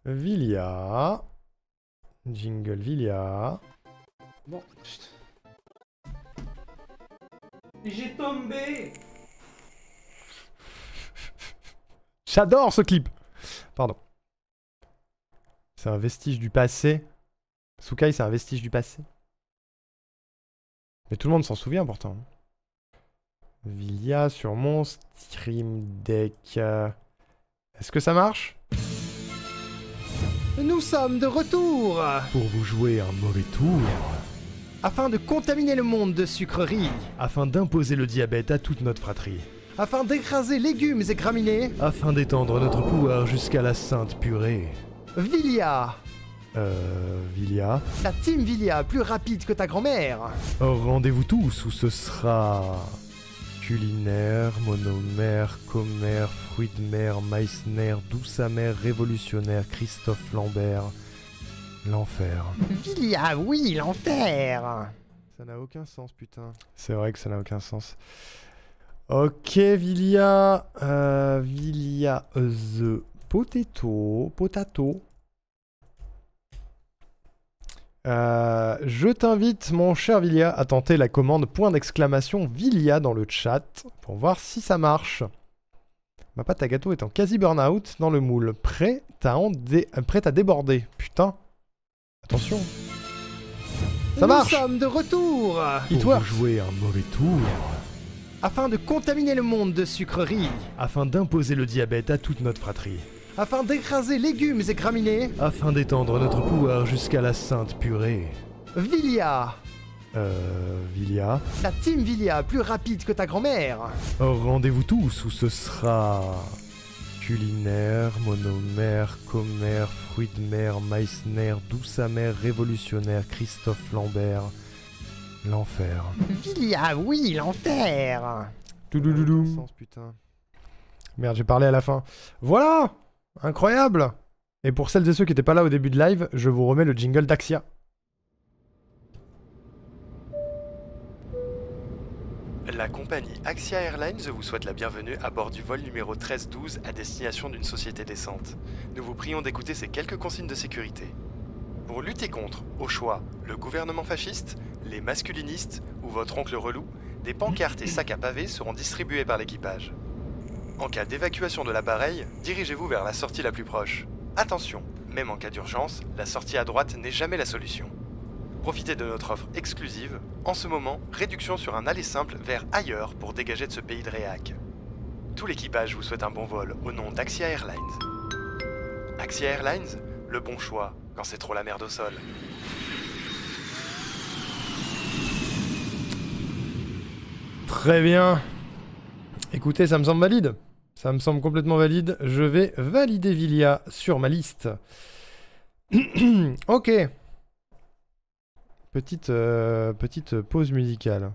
Vilia. Jingle Vilia. Bon. J'ai tombé. J'adore ce clip. Pardon. C'est un vestige du passé. Sukai, c'est un vestige du passé. Mais tout le monde s'en souvient pourtant. Vilia sur mon Stream Deck. Est-ce que ça marche? Nous sommes de retour Pour vous jouer un mauvais tour. Afin de contaminer le monde de sucreries. Afin d'imposer le diabète à toute notre fratrie. Afin d'écraser légumes et graminées. Afin d'étendre notre pouvoir jusqu'à la sainte purée. Vilia. Vilia. La team Vilia, plus rapide que ta grand-mère. Rendez-vous tous où ce sera... culinaire, monomère, commère, fruit de mer, Meissner, douce amère, révolutionnaire, Christophe Lambert. L'enfer. Vilia, oui, l'enfer. Ça n'a aucun sens, putain. C'est vrai que ça n'a aucun sens. Ok, Vilia. Vilia the potato. Je t'invite, mon cher Vilia, à tenter la commande !Vilia dans le chat pour voir si ça marche. Ma pâte à gâteau est en quasi burn-out dans le moule. Prête à déborder. Putain. Attention. Ça marche. Nous sommes de retour. Pour jouer un mauvais tour. Afin de contaminer le monde de sucreries. Afin d'imposer le diabète à toute notre fratrie. Afin d'écraser légumes et graminées. Afin d'étendre notre pouvoir jusqu'à la sainte purée. Vilia. Vilia. La team Vilia, plus rapide que ta grand-mère. Rendez-vous tous où ce sera... culinaire, monomère, commère, fruit de mer, Meissner, douce amère, révolutionnaire, Christophe Lambert. L'enfer. Vilia, oui, l'enfer. Doudoudou. Putain. Merde, j'ai parlé à la fin. Voilà. Incroyable. Et pour celles et ceux qui n'étaient pas là au début de live, je vous remets le jingle d'Axia. La compagnie Axia Airlines vous souhaite la bienvenue à bord du vol numéro 1312 à destination d'une société décente. Nous vous prions d'écouter ces quelques consignes de sécurité. Pour lutter contre, au choix, le gouvernement fasciste, les masculinistes ou votre oncle relou, des pancartes et sacs à pavés seront distribués par l'équipage. En cas d'évacuation de l'appareil, dirigez-vous vers la sortie la plus proche. Attention, même en cas d'urgence, la sortie à droite n'est jamais la solution. Profitez de notre offre exclusive. En ce moment, réduction sur un aller simple vers ailleurs pour dégager de ce pays de réac. Tout l'équipage vous souhaite un bon vol au nom d'Axia Airlines. Axia Airlines, le bon choix quand c'est trop la merde au sol. Très bien. Écoutez, ça me semble valide. Ça me semble complètement valide. Je vais valider Vilia sur ma liste. Ok. Petite pause musicale.